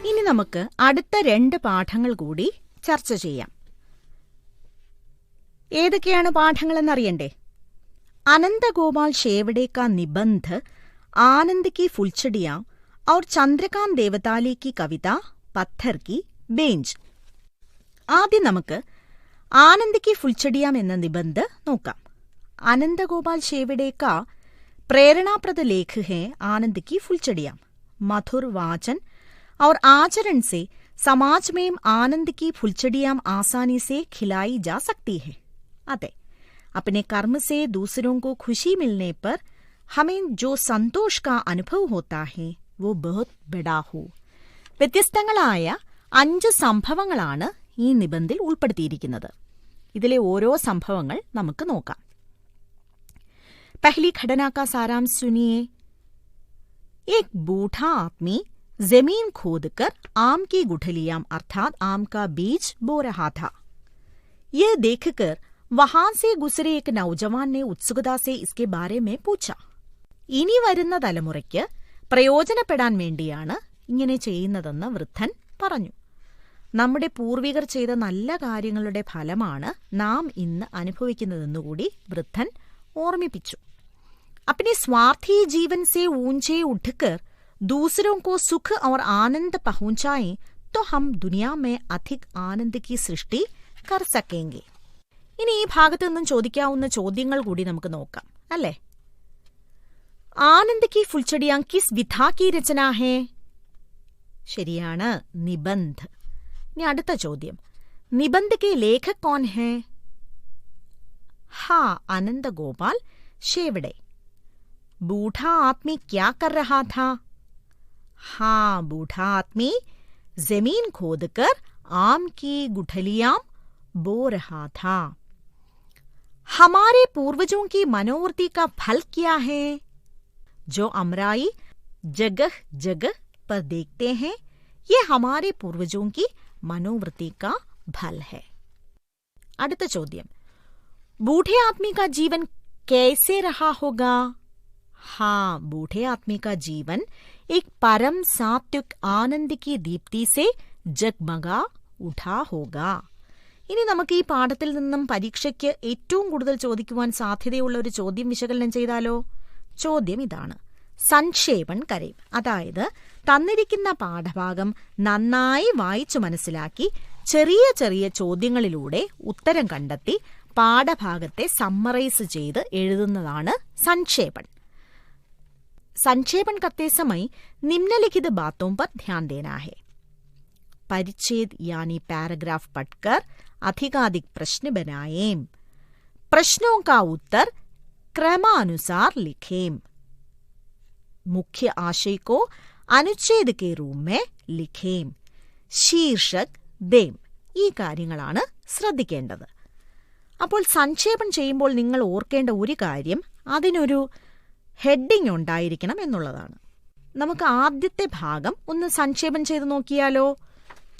S2: ഇനി നമുക്ക് അടുത്ത 2 പാഠങ്ങൾ കൂടി ചർച്ച ചെയ്യാം. ഏതൊക്കെയാണ് പാഠങ്ങളെന്നറിയണ്ടേ? അനന്തഗോപാൽ ഷേവഡെ കാ നിബന്ധ് ആനന്ദ് കി ഫുൽച്ചടിയാ और ചന്ദ്രകാന്ത് ദേവതാലി की कविता പത്ഥർ की ബേഞ്ച്. ആദ്യം നമുക്ക് ആനന്ദ് की ഫുൽച്ചടിയാം എന്ന നിബന്ധ് നോക്കാം. അനന്തഗോപാൽ ഷേവഡെ കാ प्रेरणाप्रद लेख है आनंद की फुलचड़ियां. मधुर वाचन और आचरण से समाज में आनंद की फुलचड़ियां आसानी से खिलाई जा सकती है. अतः अपने कर्म से दूसरों को खुशी मिलने पर हमें जो संतोष का अनुभव होता है वो बहुत बड़ा हो. വ്യത്യസ്തങ്ങളായ 5 സംഭവങ്ങളാണ് ഈ നിബന്ധിൽ ഉൾപ്പെടുത്തിയിരിക്കുന്നത്. ഇതിലെ ഓരോ സംഭവങ്ങൾ നമുക്ക് നോക്കാം. पहली घटना का सारांश सुनिए. एक बूढ़ा आदमी जमीन खोदकर आम की गुठलियां अर्थात आम का बीज बो रहा था. यह देखकर वहां से गुजरे एक नौजवान ने उत्सुकता से इसके बारे में पूछा. ഇനി വരുന്ന തലമുറയ്ക്ക് പ്രയോജനപ്പെടാൻ വേണ്ടിയാണ് ഇങ്ങനെ ചെയ്യുന്നതെന്ന് വൃദ്ധൻ പറഞ്ഞു. നമ്മുടെ പൂർവികർ ചെയ്ത നല്ല കാര്യങ്ങളുടെ ഫലമാണ് നാം ഇന്ന് അനുഭവിക്കുന്നതെന്നുകൂടി വൃദ്ധൻ ഓർമ്മിപ്പിച്ചു. अपने स्वार्थी जीवन से ऊंचे उठकर दूसरों को सुख और आनंद पहुंचाएं तो हम दुनिया में अधिक आनंद की सृष्टि कर सकेंगे. ഇനി ഈ ഭാഗത്തു നിന്നും ചോദിക്കാവുന്ന ചോദ്യങ്ങൾ കൂടി നമുക്ക് നോക്കാം, അല്ലേ? ആനന്ദ് കി ഫുൽച്ചെടിയാം കിസ് വിധാ കി രചന ഹേ? ശരിയാണ്, നിബന്ധ്. ഇനി അടുത്ത ചോദ്യം, നിബന്ധ് കെ ലേഖക് കോൺ ഹേ? ഹാ അനന്ത ഗോപാൽ ഷേവടെ. बूढ़ा आदमी क्या कर रहा था? हाँ, बूढ़ा आदमी जमीन खोदकर आम की गुठलियां बो रहा था. हमारे पूर्वजों की मनोवृत्ति का फल क्या है? जो अमराई जगह जगह पर देखते हैं, ये हमारे पूर्वजों की मनोवृत्ति का फल है. അടുത്ത ചോദ്യം, बूढ़े आदमी का जीवन कैसे रहा होगा? हाँ, बूढ़े आदमी का जीवन एक परम सात्विक आनंद की दीप्ति से जगमगा उठा होगा. ഇനി നമുക്ക് ഈ പാഠത്തിൽ നിന്നും പരീക്ഷയ്ക്ക് ഏറ്റവും കൂടുതൽ ചോദിക്കുവാൻ സാധ്യതയുള്ള ഒരു ചോദ്യം വിശകലനം ചെയ്താലോ? ചോദ്യം ഇതാണ്, സംക്ഷേപൺ കരയും. അതായത് തന്നിരിക്കുന്ന പാഠഭാഗം നന്നായി വായിച്ചു മനസ്സിലാക്കി ചെറിയ ചെറിയ ചോദ്യങ്ങളിലൂടെ ഉത്തരം കണ്ടെത്തി പാഠഭാഗത്തെ സമ്മറൈസ് ചെയ്ത് എഴുതുന്നതാണ് സംക്ഷേപൺ. संक्षेपण करते समय निम्नलिखित बातों पर ध्यान देना है. परिच्छेद यानी पैराग्राफ पढ़कर अधिकाधिक प्रश्न बनाएं. प्रश्नों का उत्तर क्रमानुसार लिखें. मुख्य आशय को अनुच्छेद के रूप में लिखें. शीर्षक दें. ഈ കാര്യങ്ങളാണ് ശ്രദ്ധിക്കേണ്ടത്. അപ്പോൾ സംക്ഷേപം ചെയ്യുമ്പോൾ നിങ്ങൾ ഓർക്കേണ്ട ഒരു കാര്യം, അതിനൊരു ഹെഡിങ് ഉണ്ടായിരിക്കണം എന്നുള്ളതാണ്. നമുക്ക് ആദ്യത്തെ ഭാഗം ഒന്ന് സംക്ഷേപം ചെയ്ത് നോക്കിയാലോ?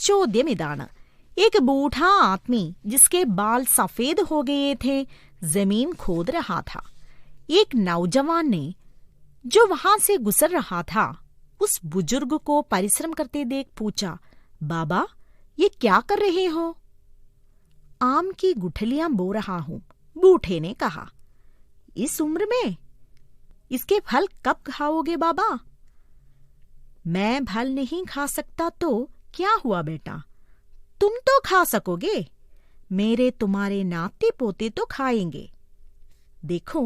S2: ചോദ്യം ഇതാണ്, एक बूढ़ा आदमी जिसके बाल सफेद हो गए थे जमीन खोद रहा था. एक नौजवान ने जो वहां से गुजर रहा था उस बुजुर्ग को परिश्रम करते देख पूछा, बाबा ये क्या कर रहे हो? आम की गुठलियां बो रहा हूं, बूढ़े ने कहा. इस उम्र में इसके फल कब खाओगे बाबा? मैं फल नहीं खा सकता तो क्या हुआ बेटा, तुम तो खा सकोगे, मेरे तुम्हारे नाते पोते तो खाएंगे. देखो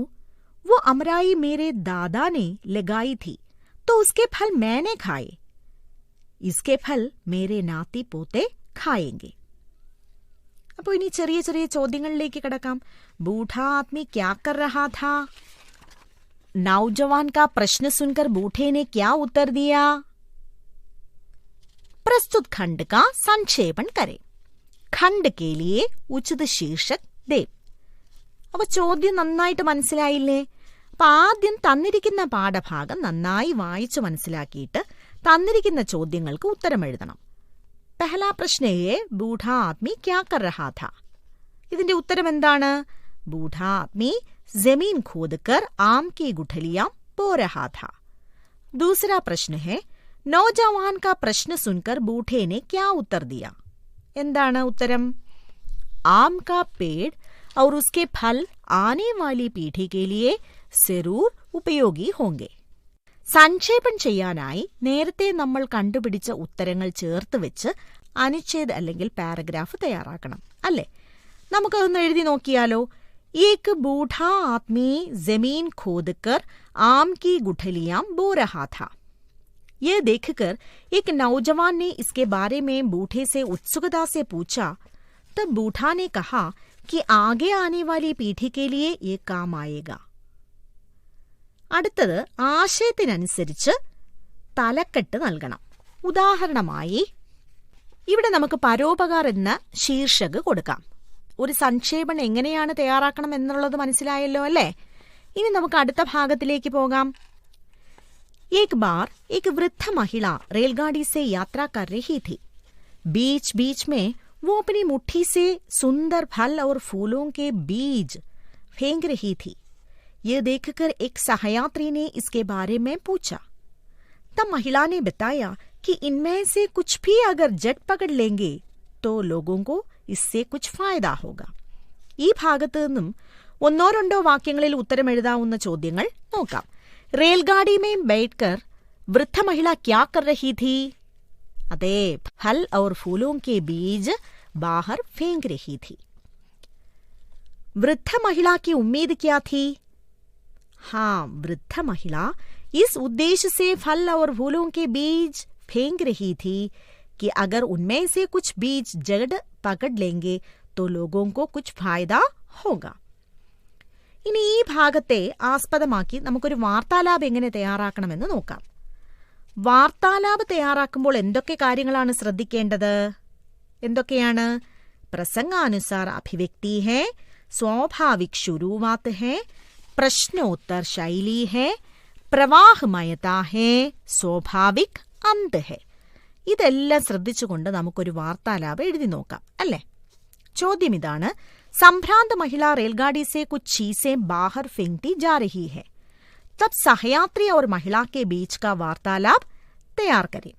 S2: वो अमराई मेरे दादा ने लगाई थी तो उसके फल मैंने खाए, इसके फल मेरे नाती पोते खाएंगे. അപ്പോൾ ഇനി ചെറിയ ചെറിയ ചോദ്യങ്ങളിലേക്ക് കടക്കാം. बूढ़ा आदमी क्या कर रहा था? नौजवान का प्रश्न सुनकर बूढ़े ने क्या उत्तर दिया? प्रस्तुत खंड का संक्षेपण करें. खंड के लिए उचित शीर्षक दें. അപ്പോൾ ചോദ്യം നന്നായിട്ട് മനസ്സിലായില്ലേ? അപ്പൊ ആദ്യം തന്നിരിക്കുന്ന പാഠഭാഗം നന്നായി വായിച്ചു മനസ്സിലാക്കിയിട്ട് തന്നിരിക്കുന്ന ചോദ്യങ്ങൾക്ക് ഉത്തരം എഴുതണം. पहला प्रश्न है, बूढ़ा आदमी क्या कर रहा था? ഇതിന്റെ ഉത്തരം എന്താണ്? बूढ़ा आदमी जमीन खोदकर आम की गुठलियां बो रहा था. दूसरा प्रश्न है, नौजवान का प्रश्न सुनकर बूढ़े ने क्या उत्तर दिया? എന്താണ് ഉത്തരം? आम का पेड़ और उसके फल आने वाली पीढ़ी के लिए जरूर उपयोगी होंगे. സംക്ഷേപം ചെയ്യാനായി നേരത്തെ നമ്മൾ കണ്ടുപിടിച്ച ഉത്തരങ്ങൾ ചേർത്ത് വെച്ച് അനുച്ഛേദ് അല്ലെങ്കിൽ പാരഗ്രാഫ് തയ്യാറാക്കണം, അല്ലേ? നമുക്കതൊന്ന് എഴുതി നോക്കിയാലോ. एक बूढ़ा आदमी जमीन खोदकर आम की गुठलियां बो रहा था. यह देखकर एक नौजवान ने इसके बारे में बूढ़े से उत्सुकता से पूछा. तब बूढ़ा ने कहा कि आगे आने वाली पीढ़ी के लिए ये काम आएगा. അടുത്തത് ആശയത്തിനനുസരിച്ച് തലക്കെട്ട് നൽകണം. ഉദാഹരണമായി ഇവിടെ നമുക്ക് പരോപകാർ എന്ന ശീർഷക കൊടുക്കാം. ഒരു സംക്ഷേപണം എങ്ങനെയാണ് തയ്യാറാക്കണം എന്നുള്ളത് മനസ്സിലായല്ലോ, അല്ലേ? ഇനി നമുക്ക് അടുത്ത ഭാഗത്തിലേക്ക് പോകാം. एक बार एक वृद्ध महिला रेलगाड़ी से यात्रा कर रही थी. बीच बीच में वो अपनी मुट्ठी से सुंदर फल और फूलों के बीज फेंक रही थी. ये देखकर एक सहयात्री ने इसके बारे में पूछा. तब महिला ने बताया कि इनमें से कुछ भी अगर जट पकड़ लेंगे तो लोगों को इससे कुछ फायदा होगा. ഈ ഭാഗത്തു നിന്നും ഒന്നോ രണ്ടോ വാക്യങ്ങളിൽ ഉത്തരം എഴുതാവുന്ന ചോദ്യങ്ങൾ നോക്കാം. रेलगाड़ी में बैठकर वृद्ध महिला क्या कर रही थी? अरे फल और फूलों के बीज बाहर फेंक रही थी. वृद्ध महिला की उम्मीद क्या थी? हाँ, वृद्ध महिला इस उद्देश्य से फल और फूलों के बीज फेंक रही थी कि अगर उनमें से कुछ बीज जड़ पकड़ लेंगे तो लोगों को कुछ फायदा होगा. ഇനി ഈ ഭാഗത്തെ ആസ്പദമാക്കി നമുക്കൊരു വാർത്താലാപം എങ്ങനെ തയ്യാറാക്കണമെന്ന് നോക്കാം. വാർത്താലാപം തയ്യാറാക്കുമ്പോൾ എന്തൊക്കെ കാര്യങ്ങളാണ് ശ്രദ്ധിക്കേണ്ടത്? എന്തൊക്കെയാണ്? പ്രസംഗാനുസാർ അഭിവ്യക്തി ഹേ, സ്വാഭാവിക് ശുരുവാത്ത് ഹേ, പ്രശ്നോത്തർ ശൈലി ഹേ, പ്രവാഹമയത ഹേ, സ്വാഭാവിക് അന്ത് ഹേ. ഇതെല്ലാം ശ്രദ്ധിച്ചുകൊണ്ട് നമുക്കൊരു വാർത്താലാപം എഴുതി നോക്കാം അല്ലേ? ചോദ്യം ഇതാണ്, संभ्रांत महिला रेलगाड़ी से कुछ चीजें बाहर फेंकती जा रही है. तब सहयात्री और महिला के बीच का वार्तालाप तैयार करें.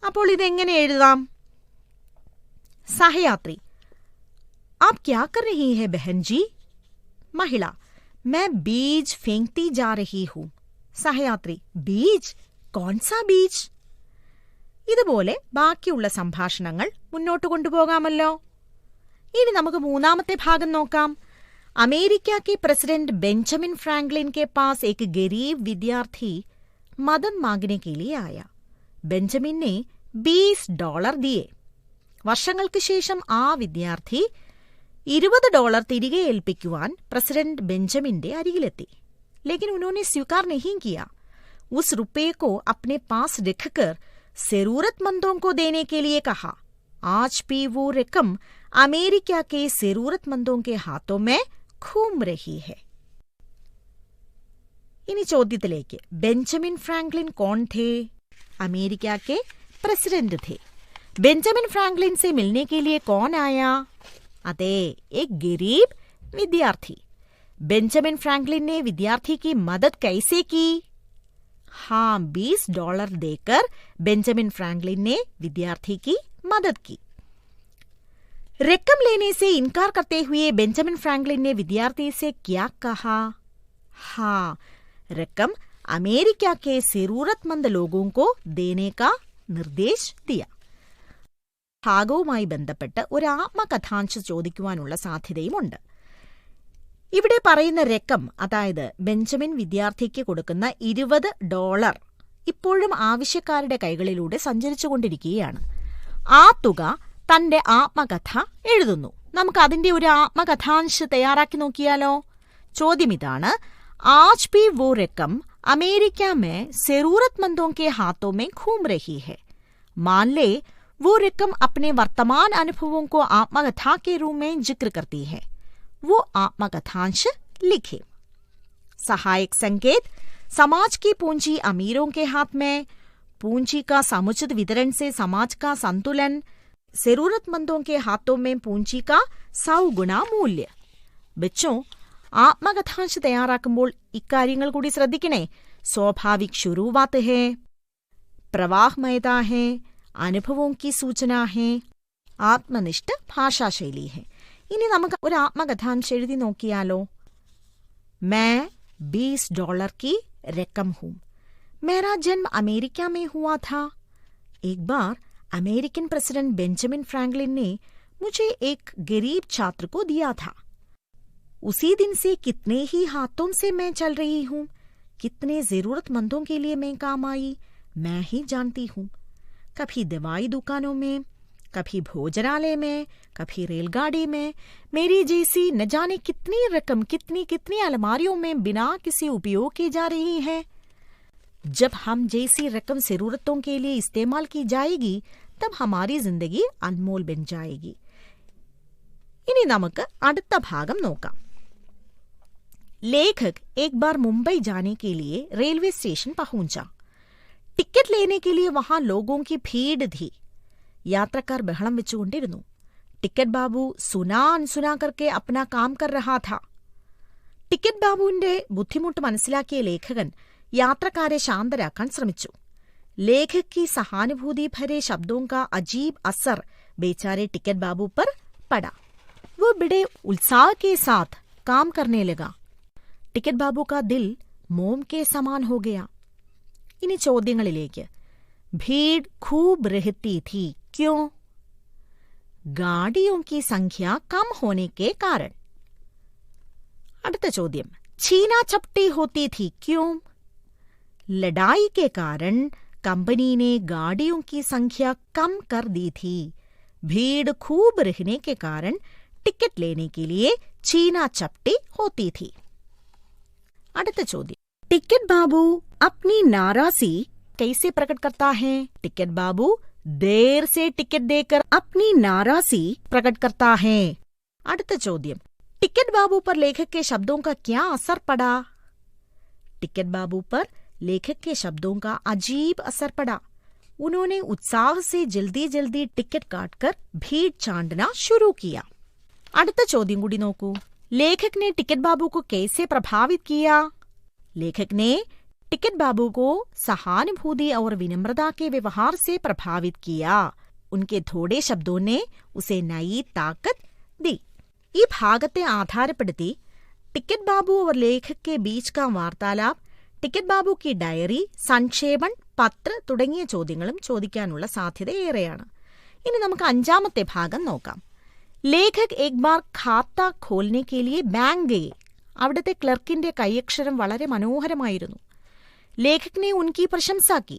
S2: അപ്പോൾ ഇതെങ്ങനെ എഴുതാം? सहयात्री, आप क्या कर रही है बहन जी? महिला, मैं बीज फेंकती जा रही हूं. सहयात्री, बीज? कौन सा बीज? ഇതുപോലെ ബാക്കിയുള്ള സംഭാഷണങ്ങൾ മുന്നോട്ട് കൊണ്ടുപോകാമല്ലോ. ഇനി നമുക്ക് മൂന്നാമത്തെ ഭാഗം നോക്കാം. अमेरिका के प्रेसिडेंट बेंजामिन फ्रैंकलिन के पास एक गरीब विद्यार्थी मदद मांगने के लिए आया. बेंजामिन ने $20 दिए. വർഷങ്ങൾക്ക് ശേഷം ആ വിദ്യാർത്ഥി $20 തിരികെ ഏൽപ്പിക്കുവാൻ പ്രസിഡന്റ് ബെഞ്ചമിന്റെ അരികിലെത്തി. लेकिन उन्होंने स्वीकार नहीं किया. उस रुपये को अपने पास रखकर जरूरतमंदों को देने के लिए कहा. आज भी वो रकम अमेरिका के जरूरतमंदों के हाथों में घूम रही है. इनी ചോദ്യത്തിലേക്ക്. बेंजामिन फ्रैंकलिन कौन थे? अमेरिका के प्रेसिडेंट थे. बेंजामिन फ्रैंकलिन से मिलने के लिए कौन आया? अरे, एक गरीब विद्यार्थी. बेंजामिन फ्रैंकलिन ने विद्यार्थी की मदद कैसे की? हाँ, $20 देकर बेंजामिन फ्रैंकलिन ने विद्यार्थी की मदद की. रकम लेने से इनकार करते हुए बेंजामिन फ्रैंकलिन ने विद्यार्थी से क्या कहा? हाँ, रकम अमेरिका के जरूरतमंद लोगों को देने का निर्देश दिया. ഭാഗവുമായി ബന്ധപ്പെട്ട് ഒരു ആത്മകഥാംശം ചോദിക്കുവാനുള്ള സാധ്യതയുമുണ്ട്. ഇവിടെ പറയുന്ന രക്കം, അതായത് ബെഞ്ചമിൻ വിദ്യാർത്ഥിക്ക് കൊടുക്കുന്ന $20 ഇപ്പോഴും ആവശ്യക്കാരുടെ കൈകളിലൂടെ സഞ്ചരിച്ചുകൊണ്ടിരിക്കുകയാണ്. ആ തുക തന്റെ ആത്മകഥ എഴുതുന്നു. നമുക്ക് അതിന്റെ ഒരു ആത്മകഥാംശം തയ്യാറാക്കി നോക്കിയാലോ? ചോദ്യം ഇതാണ്, आज भी वो रकम अमेरिका में जरूरतमंदों के हाथों में घूम रही है. मान ले वो रकम अपने वर्तमान अनुभवों को आत्मकथा के रूप में जिक्र करती है. वो आत्मकथांश लिखे. सहायक संकेत, समाज की पूंजी अमीरों के हाथ में, पूंजी का समुचित वितरण से समाज का संतुलन, जरूरतमंदों के हाथों में पूंजी का 100 गुना मूल्य. बच्चों, ആത്മകഥാംശം തയ്യാറാക്കുമ്പോൾ ഇക്കാര്യങ്ങൾ കൂടി ശ്രദ്ധിക്കണേ. സ്വാഭാവിക് ശുരുവാത്ത് ഹേ, പ്രവാഹമയത ഹേ, അനുഭവോं की सूचना है, ആത്മനിഷ്ഠ ഭാഷാശൈലി ഹേ. ഇനി നമുക്ക് ഒരു ആത്മകഥാംശം എഴുതി നോക്കിയാലോ. मैं $20 की रकम हूं. मेरा जन्म अमेरिका में हुआ था. एक बार अमेरिकन प्रेसिडेंट बेंजामिन फ्रैंकलिन ने मुझे एक गरीब छात्र को दिया था. उसी दिन से कितने ही हाथों से मैं चल रही हूं. कितने जरूरतमंदों के लिए मैं काम आई, मैं ही जानती हूं. कभी दवाई दुकानों में, कभी भोजनालय में, कभी रेलगाड़ी में. मेरी जैसी न जाने कितनी रकम कितनी कितनी अलमारियों में बिना किसी उपयोग की जा रही है. जब हम जैसी रकम जरूरतों के लिए इस्तेमाल की जाएगी तब हमारी जिंदगी अनमोल बन जाएगी. ഇനി നമുക്ക് അടുത്ത ഭാഗം നോക്കാം. लेखक एक बार मुंबई जाने के लिए रेलवे स्टेशन पहुंचा. टिकट लेने के लिए वहां लोगों की भीड़ थी. യാത്രക്കാർ ബഹളം വെച്ചുകൊണ്ടിരുന്നു. ടിക്കറ്റ് ബാബു സുനാ അൻസുനാ करके अपना काम कर रहा था. ടിക്കറ്റ് ബാബുവിന്റെ ബുദ്ധിമുട്ട് മനസ്സിലാക്കിയ ലേഖകൻ യാത്രക്കാരെ ശാന്തരാക്കാൻ ശ്രമിച്ചു. लेखक की सहानुभूति भरे शब्दों का अजीब असर बेचारे टिकट बाबू पर पड़ा. वो बड़े उत्साह के साथ काम करने लगा. ടിക്കറ്റ് ബാബു का दिल मोम के समान हो गया. ഇനി ചോദ്യങ്ങളിലേക്ക്. भीड़ खूब रहती थी क्यों? गाड़ियों की संख्या कम होने के कारण. അടുത്ത ചോദ്യം. छीना झपटी होती थी क्यों? लड़ाई के कारण कंपनी ने गाड़ियों की संख्या कम कर दी थी. भीड़ खूब रहने के कारण टिकट लेने के लिए छीना झपटी होती थी. അടുത്ത ചോദ്യം. टिकट बाबू अपनी नाराजगी कैसे प्रकट करता है? टिकट बाबू देर से टिकट देकर अपनी नाराजगी प्रकट करता है. അടുത്ത ചോദ്യം. टिकट बाबू पर लेखक के शब्दों का क्या असर पड़ा? टिकट बाबू पर लेखक के शब्दों का अजीब असर पड़ा. उन्होंने उत्साह से जल्दी जल्दी टिकट काटकर भीड़ छांटना शुरू किया. അടുത്ത ചോദ്യം കൂടി നോക്കൂ. लेखक ने टिकट बाबू को कैसे प्रभावित किया? लेखक ने टिकट बाबू को सहानुभूति और विनम्रता के व्यवहार से प्रभावित किया. उनके थोड़े शब्दों ने उसे नई ताकत दी. ഈ ഭാഗത്തെ ആധാരപ്പെടുത്തി ടിക്കറ്റ് ബാബു और लेखक के बीच का वार्तालाप, ടിക്കറ്റ് ബാബു की डायरी, संक्षेपण, പത്ര തുടങ്ങിയ ചോദ്യങ്ങളും ചോദിക്കാനുള്ള സാധ്യത ഏറെയാണ്. ഇനി നമുക്ക് അഞ്ചാമത്തെ ഭാഗം നോക്കാം. लेखक एक बार खाता खोलने के लिए बैंक गए. അവിടുത്തെ ക്ലർക്കിന്റെ കൈയക്ഷരം വളരെ മനോഹരമായിരുന്നു. लेखक ने उनकी प्रशंसा की.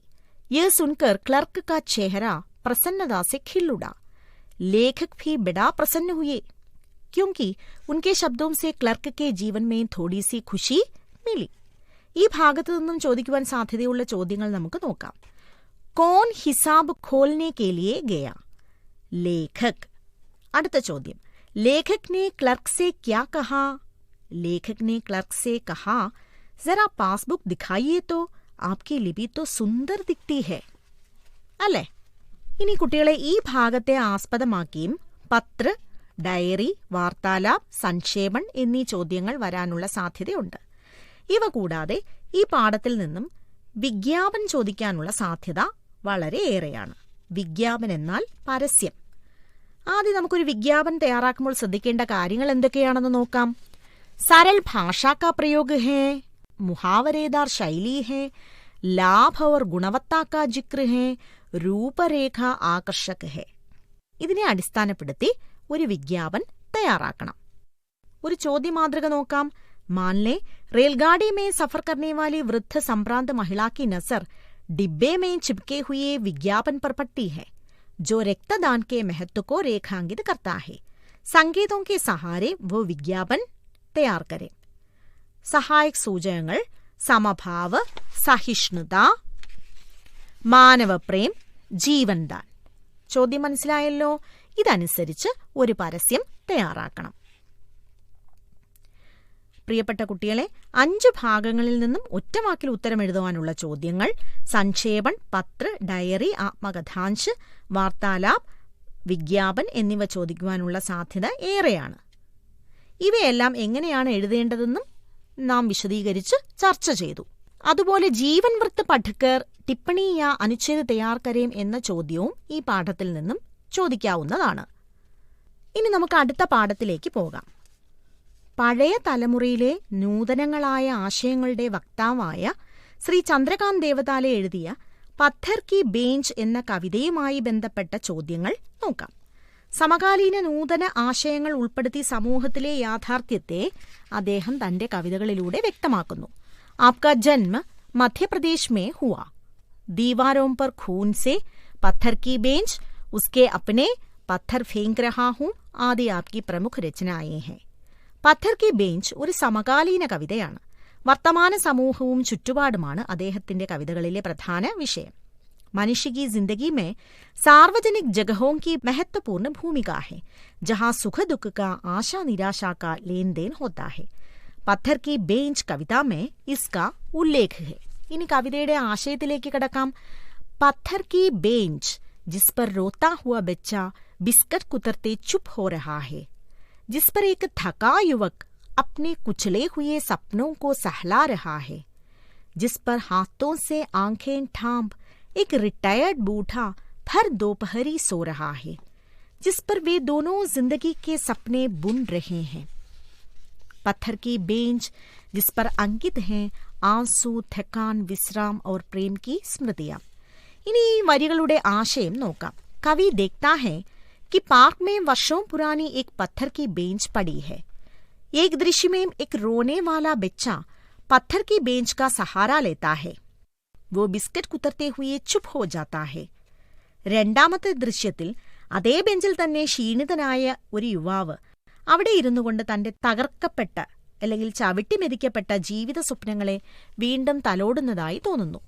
S2: यह सुनकर क्लर्क का चेहरा प्रसन्नता से खिल उठा. लेखक भी बड़ा प्रसन्न हुए क्योंकि उनके शब्दों से क्लर्क के जीवन में थोड़ी सी खुशी मिली. ഈ ഭാഗത്തു നിന്നും ചോദിക്കുവാൻ സാധ്യതയുള്ള ചോദ്യങ്ങൾ നമുക്ക് നോക്കാം. कौन हिसाब खोलने के लिए गया? लेखक. അടുത്ത ചോദ്യം. लेखक ने क्लर्क से क्या कहा? लेखक ने क्लर्क से कहा, जरा पासबुक दिखाइए तो, आपकी लिपि तो सुंदर दिखती है. അല്ലേ? ഇനി കുട്ടികളെ ഈ ഭാഗത്തെ ആസ്പദമാക്കിയും പത്ര, ഡയറി, വാർത്താലാപ്, സംക്ഷേപൺ എന്നീ ചോദ്യങ്ങൾ വരാനുള്ള സാധ്യതയുണ്ട്. ഇവ കൂടാതെ ഈ പാഠത്തിൽ നിന്നും വിജ്ഞാപൻ ചോദിക്കാനുള്ള സാധ്യത വളരെയേറെയാണ്. വിജ്ഞാപൻ എന്നാൽ പരസ്യം. ആദ്യം നമുക്കൊരു വിജ്ഞാപൻ തയ്യാറാക്കുമ്പോൾ ശ്രദ്ധിക്കേണ്ട കാര്യങ്ങൾ എന്തൊക്കെയാണെന്ന് നോക്കാം. सरल भाषा का प्रयोग है, मुहावरेदार शैली है, लाभ और गुणवत्ता का जिक्र है, रूपरेഖ ആകർഷക है. ഇതിനെ അടിസ്ഥാനപ്പെടുത്തി ഒരു വിജ്ഞാപൻ തയ്യാറാക്കണം. ഒരു ചോദ്യമാതൃക നോക്കാം. मान ले रेलगाड़ी में सफर करने वाली वृद्ध संभ्रांत महिला की नजर डिब्बे में चिपके हुए विज्ञापन पर पड़ती है, जो रक्तदान के महत्व को रेखांकित करता है. संकेतों के सहारे वो विज्ञापन तैयार करें. സഹായക സൂചകങ്ങൾ സമഭാവ, സഹിഷ്ണുത, മാനവപ്രേം, ജീവൻദാൻ. ചോദ്യം മനസ്സിലായല്ലോ. ഇതനുസരിച്ച് ഒരു പരസ്യം തയ്യാറാക്കണം. പ്രിയപ്പെട്ട കുട്ടികളെ, 5 ഭാഗങ്ങളിൽ നിന്നും ഒറ്റവാക്കിൽ ഉത്തരം എഴുതുവാനുള്ള ചോദ്യങ്ങൾ സംക്ഷേപൺ, പത്ര, ഡയറി, ആത്മകഥാംശ്, വാർത്താലാപ്, വിജ്ഞാപൻ എന്നിവ ചോദിക്കുവാനുള്ള സാധ്യത ഏറെയാണ്. ഇവയെല്ലാം എങ്ങനെയാണ് എഴുതേണ്ടതെന്നും നാം വിശദീകരിച്ച് ചർച്ച ചെയ്തു. അതുപോലെ ജീവൻ വൃത്ത് പഠിക്കർ ടിപ്പണി യാ അനുച്ഛേദ തയ്യാർ കരേം എന്ന ചോദ്യവും ഈ പാഠത്തിൽ നിന്നും ചോദിക്കാവുന്നതാണ്. ഇനി നമുക്ക് അടുത്ത പാഠത്തിലേക്ക് പോകാം. പഴയ തലമുറയിലെ നൂതനങ്ങളായ ആശയങ്ങളുടെ വക്താവായ ശ്രീ ചന്ദ്രകാന്ത് ദേവതാലെ എഴുതിയ പത്ഥർ കി ബേഞ്ച് എന്ന കവിതയുമായി ബന്ധപ്പെട്ട ചോദ്യങ്ങൾ നോക്കാം. സമകാലീന നൂതന ആശയങ്ങൾ ഉൾപ്പെടുത്തി സമൂഹത്തിലെ യാഥാർത്ഥ്യത്തെ അദ്ദേഹം തന്റെ കവിതകളിലൂടെ വ്യക്തമാക്കുന്നു. ആപ്കാ ജന്മ മധ്യപ്രദേശ് മേ ഹുവാ, ദീവാരോं पर खून से, पत्थर की बेंच, उसके अपने, पत्थर फेंक रहा हूं ആദി ആപ്കി പ്രമുഖ രചനായേ ഹെ. പത്ഥർ കി ബേഞ്ച് ഒരു സമകാലീന കവിതയാണ്. വർത്തമാന സമൂഹവും ചുറ്റുപാടുമാണ് അദ്ദേഹത്തിന്റെ കവിതകളിലെ പ്രധാന വിഷയം. मनुष्य की जिंदगी में सार्वजनिक जगहों की महत्वपूर्ण भूमिका है, जहां सुख दुख का, आशा निराशा का लेन देन होता है. पत्थर की बेंच कविता में इसका उल्लेख है. इनी कविതയുടെ ആശയത്തിലേക്ക് കടക്കാം. पत्थर की बेंच, जिस पर रोता हुआ बच्चा बिस्किट कुतरते चुप हो रहा है, जिस पर एक थका युवक अपने कुचले हुए सपनों को सहला रहा है, जिस पर हाथों से आंखें थाम एक रिटायर्ड बूढ़ा भर दोपहरी सो रहा है, जिस पर वे दोनों जिंदगी के सपने बुन रहे हैं. पत्थर की बेंच जिस पर अंकित हैं आंसू, थकान, विश्राम और प्रेम की स्मृतियां. ഇനി ഈ വരികളുടെ ആശയം നോക്കാം. कवि देखता है कि पार्क में वर्षों पुरानी एक पत्थर की बेंच पड़ी है. एक दृश्य में एक रोने वाला बच्चा पत्थर की बेंच का सहारा लेता है. वो बिस्किट कुतरते हुए चुप हो जाता है. രണ്ടാമത്തെ ദൃശ്യത്തിൽ അതേ ബെഞ്ചിൽ തന്നെ ക്ഷീണിതനായ ഒരു യുവാവ് അവിടെ ഇരുന്നുകൊണ്ട് തന്റെ തകർക്കപ്പെട്ട അല്ലെങ്കിൽ ചവിട്ടിമെതിക്കപ്പെട്ട ജീവിത സ്വപ്നങ്ങളെ വീണ്ടും തലോടുന്നതായി തോന്നുന്നു.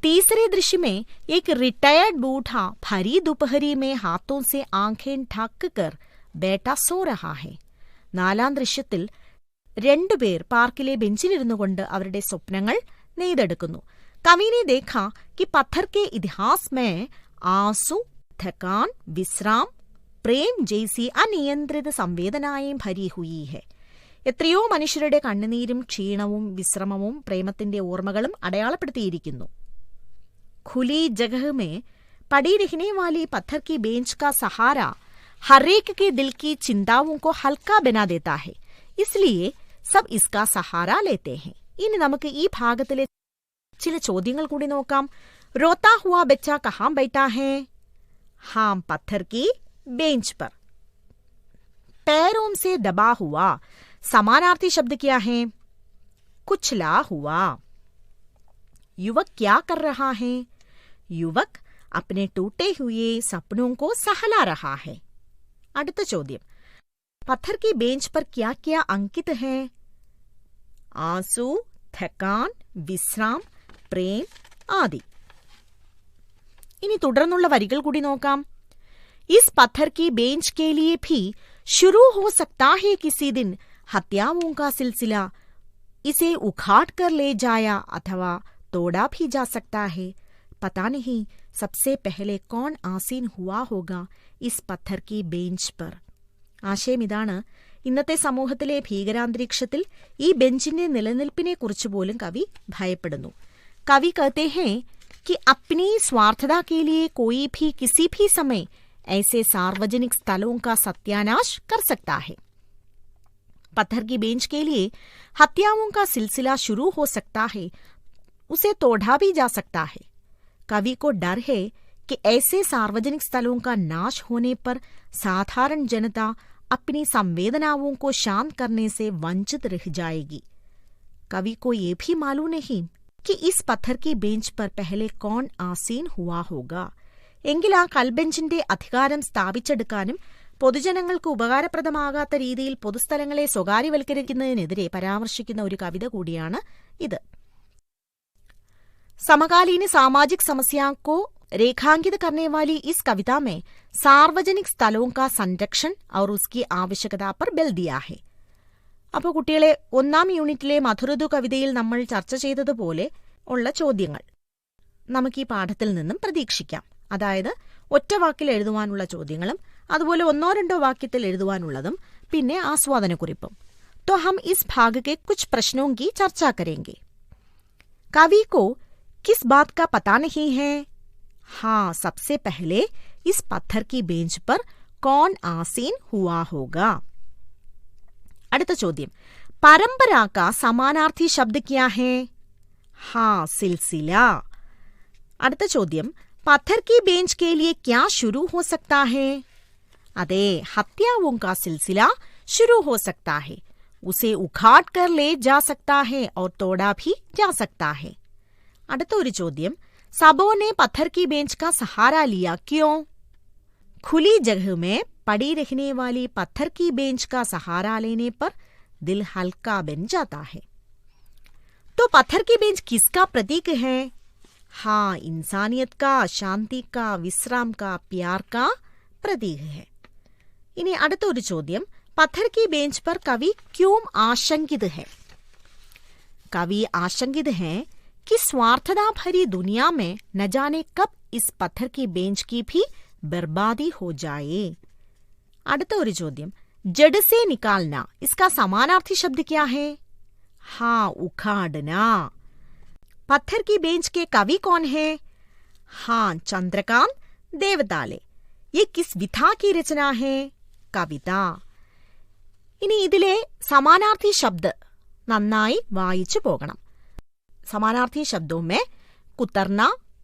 S2: तीसरे दृश्य में एक रिटायर्ड बूढ़ा भरी दोपहरी में हाथों से आंखें ढक कर बैठा सो रहा है. നാലാം ദൃശ്യത്തിൽ രണ്ടുപേർ പാർക്കിലെ ബെഞ്ചിലിരുന്നുകൊണ്ട് അവരുടെ സ്വപ്നങ്ങൾ നെയ്തെടുക്കുന്നു. कवि ने देखा कि पत्थर के इतिहास में आंसू, थकान, विश्राम, प्रेम जैसी अनियंत्रित संवेदनाएं भरी हुई है. എത്രയോ മനുഷ്യരുടെ കണ്ണുനീരും ക്ഷീണവും വിശ്രമവും പ്രേമത്തിന്റെ ഓർമ്മകളും അടയാളപ്പെടുത്തിയിരിക്കുന്നു. खुली जगह में पड़ी रहने वाली पत्थर की बेंच का सहारा हर एक के दिल की चिंताओं को हल्का बना देता है. इसलिए सब इसका सहारा लेते हैं. ഇനി നമുക്ക് ഈ ഭാഗത്തിലെ ചില ചോദ്യങ്ങൾ കൂടി നോക്കാം. रोता हुआ बच्चा कहाँ बैठा है? हाँ, पत्थर की बेंच पर. पैरों से दबा हुआ समानार्थी शब्द क्या है? कुचला हुआ. युवक क्या कर रहा है? युवक अपने टूटे हुए सपनों को सहला रहा है. അടുത്ത ചോദ്യം, पत्थर की बेंच पर क्या क्या अंकित है? आंसू, थकान, विश्राम, प्रेम आदि. ഇനി തുടർന്നുള്ള വരികൾ കൂടി നോക്കാം. इस पत्थर की बेंच के लिए भी शुरू हो सकता है किसी दिन हत्याओं का सिलसिला. इसे उखाड़ कर ले जाया अथवा तोड़ा भी जा सकता है. पता नहीं सबसे पहले कौन आसीन हुआ होगा इस पत्थर की बेंच पर. ആശയം ഇതാണ്. ഇന്നത്തെ സമൂഹത്തിലെ ഭീകരാന്തരീക്ഷത്തിൽ ഈ ബെഞ്ചിന്റെ നിലനിൽപ്പിനെ കുറിച്ച് പോലും കവി ഭയപ്പെടുന്നു. कवि कहते हैं कि अपनी स्वार्थता के लिए कोई भी किसी भी समय ऐसे सार्वजनिक स्थलों का सत्यानाश कर सकता है. पत्थर की बेंच के लिए हत्याओं का सिलसिला शुरू हो सकता है, उसे तोड़ा भी जा सकता है. कवि को डर है कि ऐसे सार्वजनिक स्थलों का नाश होने पर साधारण जनता अपनी संवेदनाओं को शांत करने से वंचित रह जाएगी. कवि को ये भी मालूम नहीं कि इस पत्थर की बेंच पर पहले कौन आसीन हुआ होगा. എങ്കിൽ ആ കൽബെഞ്ചിന്റെ അധികാരം സ്ഥാപിച്ചെടുക്കാനും പൊതുജനങ്ങൾക്ക് ഉപകാരപ്രദമാകാത്ത രീതിയിൽ പൊതുസ്ഥലങ്ങളെ സ്വകാര്യവൽക്കരിക്കുന്നതിനെതിരെ പരാമർശിക്കുന്ന ഒരു കവിത കൂടിയാണ് ഇത്. समकालीन सामाजिक समस्या को रेखांकित करने वाली इस कविता में सार्वजनिक स्थलों का संरक्षण और उसकी आवश्यकता पर बल दिया है. അപ്പോൾ കുട്ടികളെ, ഒന്നാം യൂണിറ്റിലെ മധുരദു കവിതയിൽ നമ്മൾ ചർച്ച ചെയ്തതുപോലെ ഉള്ള ചോദ്യങ്ങൾ നമുക്ക് ഈ പാഠത്തിൽ നിന്നും പ്രതീക്ഷിക്കാം. അതായത് ഒറ്റ വാക്കിൽ എഴുതുവാനുള്ള ചോദ്യങ്ങളും അതുപോലെ ഒന്നോ രണ്ടോ വാക്യത്തിൽ എഴുതുവാനുള്ളതും പിന്നെ ആസ്വാദനക്കുറിപ്പും. तो हम इस भाग के कुछ प्रश्नों की चर्चा करेंगे. कवि को किस बात का पता नहीं है? हाँ, सबसे पहले इस पत्थर की बेंच पर कौन आसीन हुआ होगा. അടുത്ത ചോദ്യം, परंपरा का समानार्थी शब्द क्या है? हाँ, सिलसिला. അടുത്ത ചോദ്യം, पत्थर की बेंच के लिए क्या शुरू हो सकता है? अरे, हत्याओं का सिलसिला शुरू हो सकता है, उसे उखाड़ कर ले जा सकता है और तोड़ा भी जा सकता है. അടുത്ത ഒരു ചോദ്യം, सबों ने पत्थर की बेंच का सहारा लिया क्यों? खुली जगह में पड़ी रहने वाली पत्थर की बेंच का सहारा लेने पर दिल हल्का बन जाता है. तो पत्थर की बेंच किसका प्रतीक है? हाँ, इंसानियत का, शांति का, विश्राम का, प्यार का प्रतीक है. ഇനി അടുത്ത ഒരു ചോദ്യം, पत्थर की बेंच पर कवि क्यों आशंकित है? कवि आशंकित है कि स्वार्थता भरी दुनिया में न जाने कब इस पत्थर की बेंच की भी बर्बादी हो जाए. അടുത്ത ഒരു ചോദ്യം, जड़ से निकालना, इसका समानार्थी शब्द क्या है? हाँ, उखाड़ना. पत्थर की बेंच के कवि कौन है? हाँ, चंद्रकांत देवताले. ये किस विधा की रचना है? कविता. ഇനി ഇതിലെ സമാനാർത്ഥി ശബ്ദ നന്നായി വായിച്ചു പോകണം. സമാനാർത്ഥി ശബ്ദവുമേ കുത്തർന,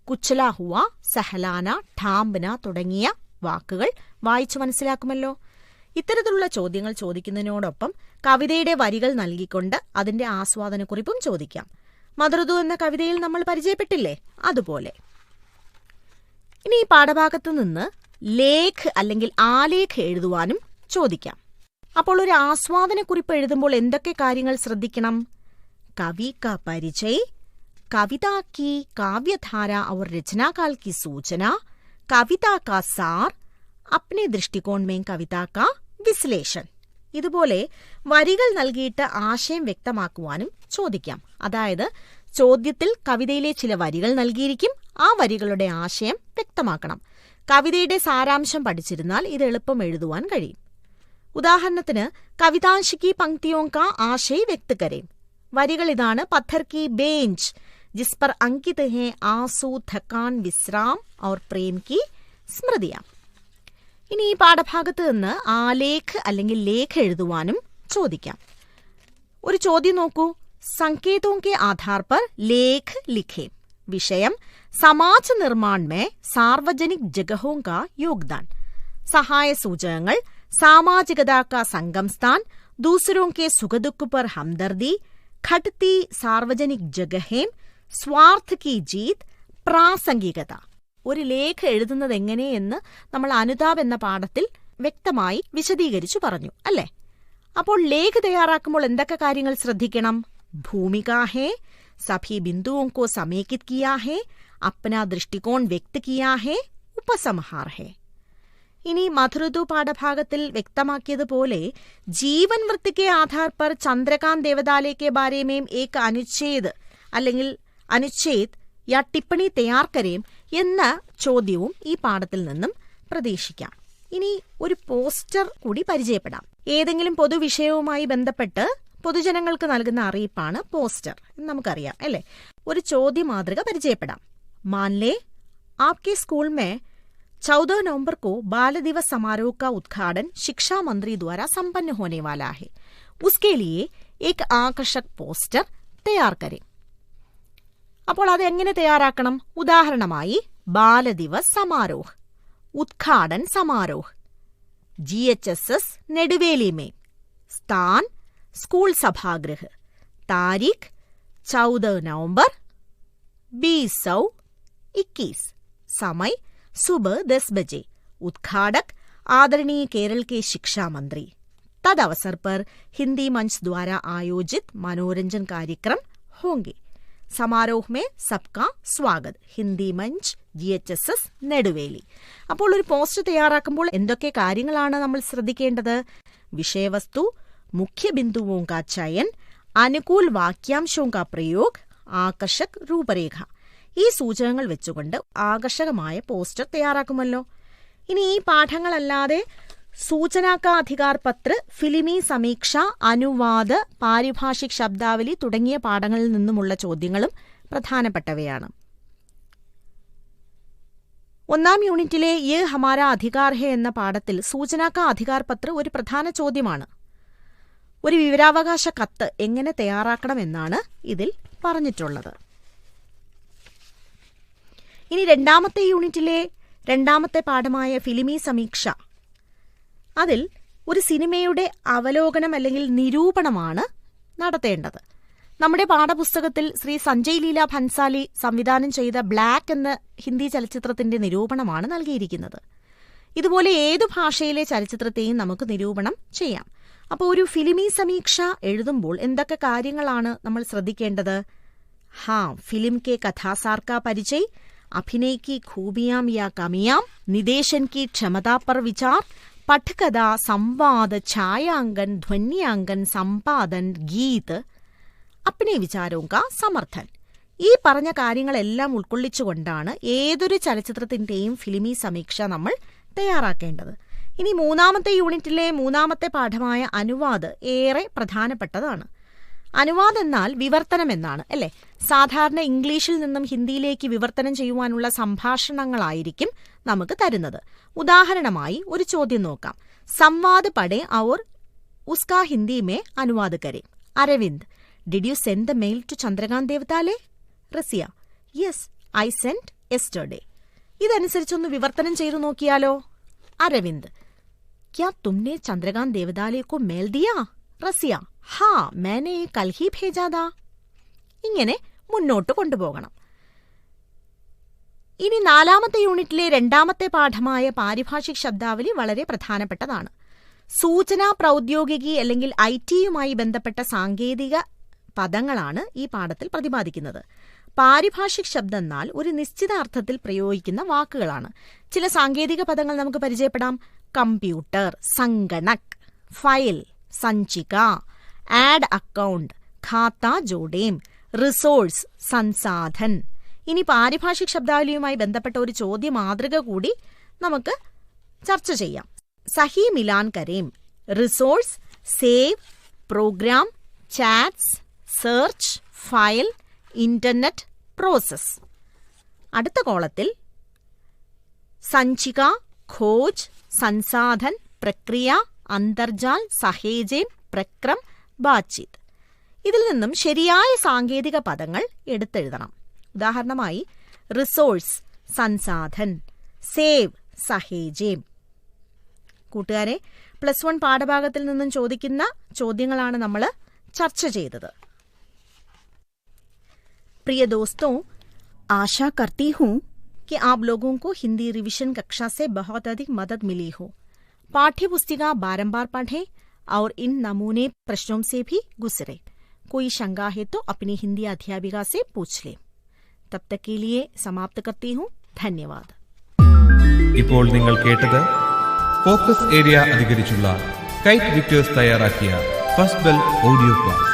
S2: കുച്ചല ഹുവ, സഹലാന, ഠാംബന തുടങ്ങിയ വാക്കുകൾ വായിച്ചു മനസ്സിലാക്കുമല്ലോ. ഇത്തരത്തിലുള്ള ചോദ്യങ്ങൾ ചോദിക്കുന്നതിനോടൊപ്പം കവിതയുടെ വരികൾ നൽകിക്കൊണ്ട് അതിന്റെ ആസ്വാദനക്കുറിപ്പും ചോദിക്കാം. മധുരദു എന്ന കവിതയിൽ നമ്മൾ പരിചയപ്പെട്ടില്ലേ, അതുപോലെ. ഇനി ഈ പാഠഭാഗത്ത് നിന്ന് ലേഖ് അല്ലെങ്കിൽ ആലേഖ് എഴുതുവാനും ചോദിക്കാം. അപ്പോൾ ഒരു ആസ്വാദനക്കുറിപ്പ് എഴുതുമ്പോൾ എന്തൊക്കെ കാര്യങ്ങൾ ശ്രദ്ധിക്കണം? കവി കാ പരിചയ്, कविता की काव्यधारा और रचनाकाल की सूचना, कविता का सार, अपने दृष्टिकोण में कविता का विश्लेषण. ഇതുപോലെ വരികൾ നൽകിയിട്ട് ആശയം വ്യക്തമാക്കുവാനും ചോദിക്കാം. അതായത് ചോദ്യത്തിൽ കവിതയിലെ ചില വരികൾ നൽകിയിരിക്കും, ആ വരികളുടെ ആശയം വ്യക്തമാക്കണം. കവിതയുടെ സാരാംശം പഠിച്ചിരുന്നാൽ ഇത് എളുപ്പം എഴുതുവാൻ കഴിയും. ഉദാഹരണത്തിന് കവിതാംശ് കി പങ്ക്തിയോं का आशय व्यक्त करें. വരികൾ ഇതാണ്: പത്ഥർ की बेंच जिस पर अंकित हैं आंसू, थकान, विश्राम और प्रेम की स्मृतियां. ഇനി ഈ പാഠഭാഗത്ത് നിന്ന് ആലേഖ് അല്ലെങ്കിൽ ലേഖ് എഴുതുവാനും ചോദിക്കാം. ഒരു ചോദ്യം നോക്കൂ. संकेतों के आधार पर लेख लिखें. विषयम समाज निर्माण में सार्वजनिक जगहों का योगदान. सहाय सूचकങ്ങൾ सामाजिकता का संगम स्थान, दूसरों के सुख दुख पर हमदर्दी, घटती सार्वजनिक जगहें, സ്വാർത്ഥ കി ജീത്, പ്രാസംഗികത. ഒരു ലേഖ എഴുതുന്നത് എങ്ങനെയെന്ന് നമ്മൾ അനുതാപ് എന്ന പാഠത്തിൽ വ്യക്തമായി വിശദീകരിച്ചു പറഞ്ഞു അല്ലേ? അപ്പോൾ ലേഖ തയ്യാറാക്കുമ്പോൾ എന്തൊക്കെ കാര്യങ്ങൾ ശ്രദ്ധിക്കണം? ഭൂമിക ഹേ, സഭി ബിന്ദുओं को समेकित किया है, अपना दृष्टिकोण व्यक्त किया है, उपसंहार है. ഇനി മധുരദു പാഠഭാഗത്തിൽ വ്യക്തമാക്കിയതുപോലെ ജീവൻ വൃത്തിക്ക് ആധാർ पर ചന്ദ്രകാന്ത് ദേവദാലേ के बारे में एक അനുച്ഛേദ് അല്ലെങ്കിൽ അനുച്ഛേദ് യാ ടിപ്പണി തയ്യാർ കരേം എന്ന ചോദ്യവും ഈ പാഠത്തിൽ നിന്നും പ്രതീക്ഷിക്കാം. ഇനി ഒരു പോസ്റ്റർ കൂടി പരിചയപ്പെടാം. ഏതെങ്കിലും പൊതുവിഷയവുമായി ബന്ധപ്പെട്ട് പൊതുജനങ്ങൾക്ക് നൽകുന്ന അറിയിപ്പാണ് പോസ്റ്റർ എന്ന് നമുക്കറിയാം അല്ലേ? ഒരു ചോദ്യ മാതൃക പരിചയപ്പെടാം. മാൻലേ आपके स्कूल में 14 नवंबर को बाल दिवस समारोह का उद्घाटन शिक्षा मंत्री द्वारा संपन्न होने वाला है. उसके लिए एक आकर्षक पोस्टर तैयार करें. അപ്പോൾ അത് എങ്ങനെ തയ്യാറാക്കണം? ഉദാഹരണമായി ബാലദിവസ് സമാരോഹ്, ഉദ്ഘാടൻ സമാരോഹ്, GHSS നെടുവേലി में, स्थान स्कूल सभागृह, तारीख 14 नवंबर 2021, समय सुबह 10 बजे, उद्घाटक आदरणीय केरल के शिक्षा मंत्री. तद अवसर पर हिंदी मंच द्वारा आयोजित मनोरंजन कार्यक्रम होंगे. समारोह में सबका स्वागत, ഹിന്ദി മഞ്ച്, GHSS നെടുവേലി. അപ്പോൾ ഒരു പോസ്റ്റ് തയ്യാറാക്കുമ്പോൾ എന്തൊക്കെ കാര്യങ്ങളാണ് നമ്മൾ ശ്രദ്ധിക്കേണ്ടത്? വിഷയവസ്തു, മുഖ്യ ബിന്ദുവോं का चयन, അനുകൂൽ വാക്യാംശോं का प्रयोग, ആകർഷക് രൂപരേഖ. ഈ സൂചകങ്ങൾ വെച്ചുകൊണ്ട് ആകർഷകമായ പോസ്റ്റർ തയ്യാറാക്കുമല്ലോ. ഇനി ഈ പാഠങ്ങളല്ലാതെ सूचना का अधिकार पत्र, ഫിലിമി സമീക്ഷ, അനുവാദ, പാരിഭാഷിക് ശബ്ദാവലി തുടങ്ങിയ പാഠങ്ങളിൽ നിന്നുമുള്ള ചോദ്യങ്ങളും പ്രധാനപ്പെട്ടവയാണ്. ഒന്നാം യൂണിറ്റിലെ യേ ഹമാരാ അധികാർ ഹെ എന്ന പാഠത്തിൽ സൂചനാ കാ അധികാർ പത്ര ഒരു പ്രധാന ചോദ്യമാണ്. ഒരു വിവരാവകാശ കത്ത് എങ്ങനെ തയ്യാറാക്കണമെന്നാണ് ഇതിൽ പറഞ്ഞിട്ടുള്ളത്. ഇനി രണ്ടാമത്തെ യൂണിറ്റിലെ രണ്ടാമത്തെ പാഠമായ ഫിലിമി സമീക്ഷ, അതിൽ ഒരു സിനിമയുടെ അവലോകനം അല്ലെങ്കിൽ നിരൂപണമാണ് നടത്തേണ്ടത്. നമ്മുടെ പാഠപുസ്തകത്തിൽ ശ്രീ സഞ്ജയ് ലീല ഭൻസാലി സംവിധാനം ചെയ്ത ബ്ലാക്ക് എന്ന ഹിന്ദി ചലച്ചിത്രത്തിന്റെ നിരൂപണമാണ് നൽകിയിരിക്കുന്നത്. ഇതുപോലെ ഏതു ഭാഷയിലെ ചലച്ചിത്രത്തെയും നമുക്ക് നിരൂപണം ചെയ്യാം. അപ്പോൾ ഒരു ഫിലിമി സമീക്ഷ എഴുതുമ്പോൾ എന്തൊക്കെ കാര്യങ്ങളാണ് നമ്മൾ ശ്രദ്ധിക്കേണ്ടത്? ഫിലിം കെ കഥാസാർ കാ പരിചയ്, അഭിനയ് की खूबियां या कमियां, निदेशन की क्षमता पर विचार, पटकथा, संवाद, छायांकन, ध्वन्यांकन, संपादन, गीत, अपने विचारों का समर्थन. ഈ പറഞ്ഞ കാര്യങ്ങളെല്ലാം ഉൾക്കൊള്ളിച്ചുകൊണ്ടാണ് ഏതൊരു ചലച്ചിത്രത്തിന്റെയും ഫിലിമി സമീക്ഷ നമ്മൾ തയ്യാറാക്കേണ്ടത്. ഇനി മൂന്നാമത്തെ യൂണിറ്റിലെ മൂന്നാമത്തെ പാഠമായ അനുവാദ് ഏറെ പ്രധാനപ്പെട്ടതാണ്. അനുവാദ് എന്നാൽ വിവർത്തനം എന്നാണ് അല്ലേ? സാധാരണ ഇംഗ്ലീഷിൽ നിന്നും ഹിന്ദിയിലേക്ക് വിവർത്തനം ചെയ്യുവാനുള്ള സംഭാഷണങ്ങളായിരിക്കും നമുക്ക് തരുന്നത്. ഉദാഹരണമായി ഒരു ചോദ്യം നോക്കാം. സംവാദ് പഠേ ഔർ उसका हिंदी में अनुवाद करें. Aravind, did you send the mail to Chandrakant Devtale? Rasia, yes, I sent yesterday. ഇതനുസരിച്ചൊന്ന് വിവർത്തനം ചെയ്തു നോക്കിയാലോ. അരവിന്ദ്, क्या तुमने चंद्रकांत देवताले को मेल दिया? रसिया, हाँ, मैंने कल ही भेजा था. ഇങ്ങനെ മുന്നോട്ട് കൊണ്ടുപോകണം. ഇനി 4ാമത്തെ യൂണിറ്റിലെ 2ാമത്തെ പാഠമായ പാരിഭാഷിക് ശബ്ദാവലി വളരെ പ്രധാനപ്പെട്ടതാണ്. സൂചനാ പ്രൗദ്യോഗികി അല്ലെങ്കിൽ ഐടിയുമായി ബന്ധപ്പെട്ട സാങ്കേതിക പദങ്ങളാണ് ഈ പാഠത്തിൽ പ്രതിപാദിക്കുന്നത്. പാരിഭാഷിക് ശബ്ദം എന്നാൽ ഒരു നിശ്ചിത അർത്ഥത്തിൽ പ്രയോഗിക്കുന്ന വാക്കുകളാണ്. ചില സാങ്കേതിക പദങ്ങൾ നമുക്ക് പരിചയപ്പെടാം. കമ്പ്യൂട്ടർ, സംഗണക്, ഫയൽ, സഞ്ചിക, ആഡ് അക്കൗണ്ട്, ഖാത്ത ജോഡേം, റിസോഴ്സ്, സംസാധൻ. ഇനി പാരിഭാഷിക് ശബ്ദാവലിയുമായി ബന്ധപ്പെട്ട ഒരു ചോദ്യ മാതൃക കൂടി നമുക്ക് ചർച്ച ചെയ്യാം. സഹി മിലാൻ കരേം, resource, save, program, chats, search, file, internet, process. അടുത്ത കോളത്തിൽ സഞ്ചിക, ഖോജ്, സംസാധൻ, പ്രക്രിയ, അന്തർജാൽ, സഹേജേം, പ്രക്രം, ബാത്ചീത്. ഇതിൽ നിന്നും ശരിയായ സാങ്കേതിക പദങ്ങൾ എടുത്തെഴുതണം. ഉദാഹരണമായി റിസോഴ്സ്, സംസാധൻ, സേവ്, സഹേജേം. കൂട്ടുകാരെ, +1 പാഠഭാഗത്തിൽ നിന്നും ചോദിക്കുന്ന ചോദ്യങ്ങളാണ് നമ്മൾ ചർച്ച ചെയ്തത്. प्रिय दोस्तों, आशा करती हूँ कि आप लोगों को हिंदी रिवीजन कक्षा से बहुत अधिक मदद मिली हो. पाठ्य पुस्तिका बारंबार पढ़ें और इन नमूने प्रश्नों से भी गुजरे. कोई शंका है तो अपनी हिंदी अध्यापिका से पूछ लें. तब तक के लिए समाप्त करती हूँ. धन्यवाद.
S1: ഇപ്പോൾ നിങ്ങൾ കേട്ടത് ഫോക്കസ് ഏരിയ അധികരിച്ചുള്ള കൈറ്റ് വിക്ടേഴ്സ് തയ്യാറാക്കിയ ഫസ്റ്റ് ബെൽ ഓഡിയോ ക്ലാസ്.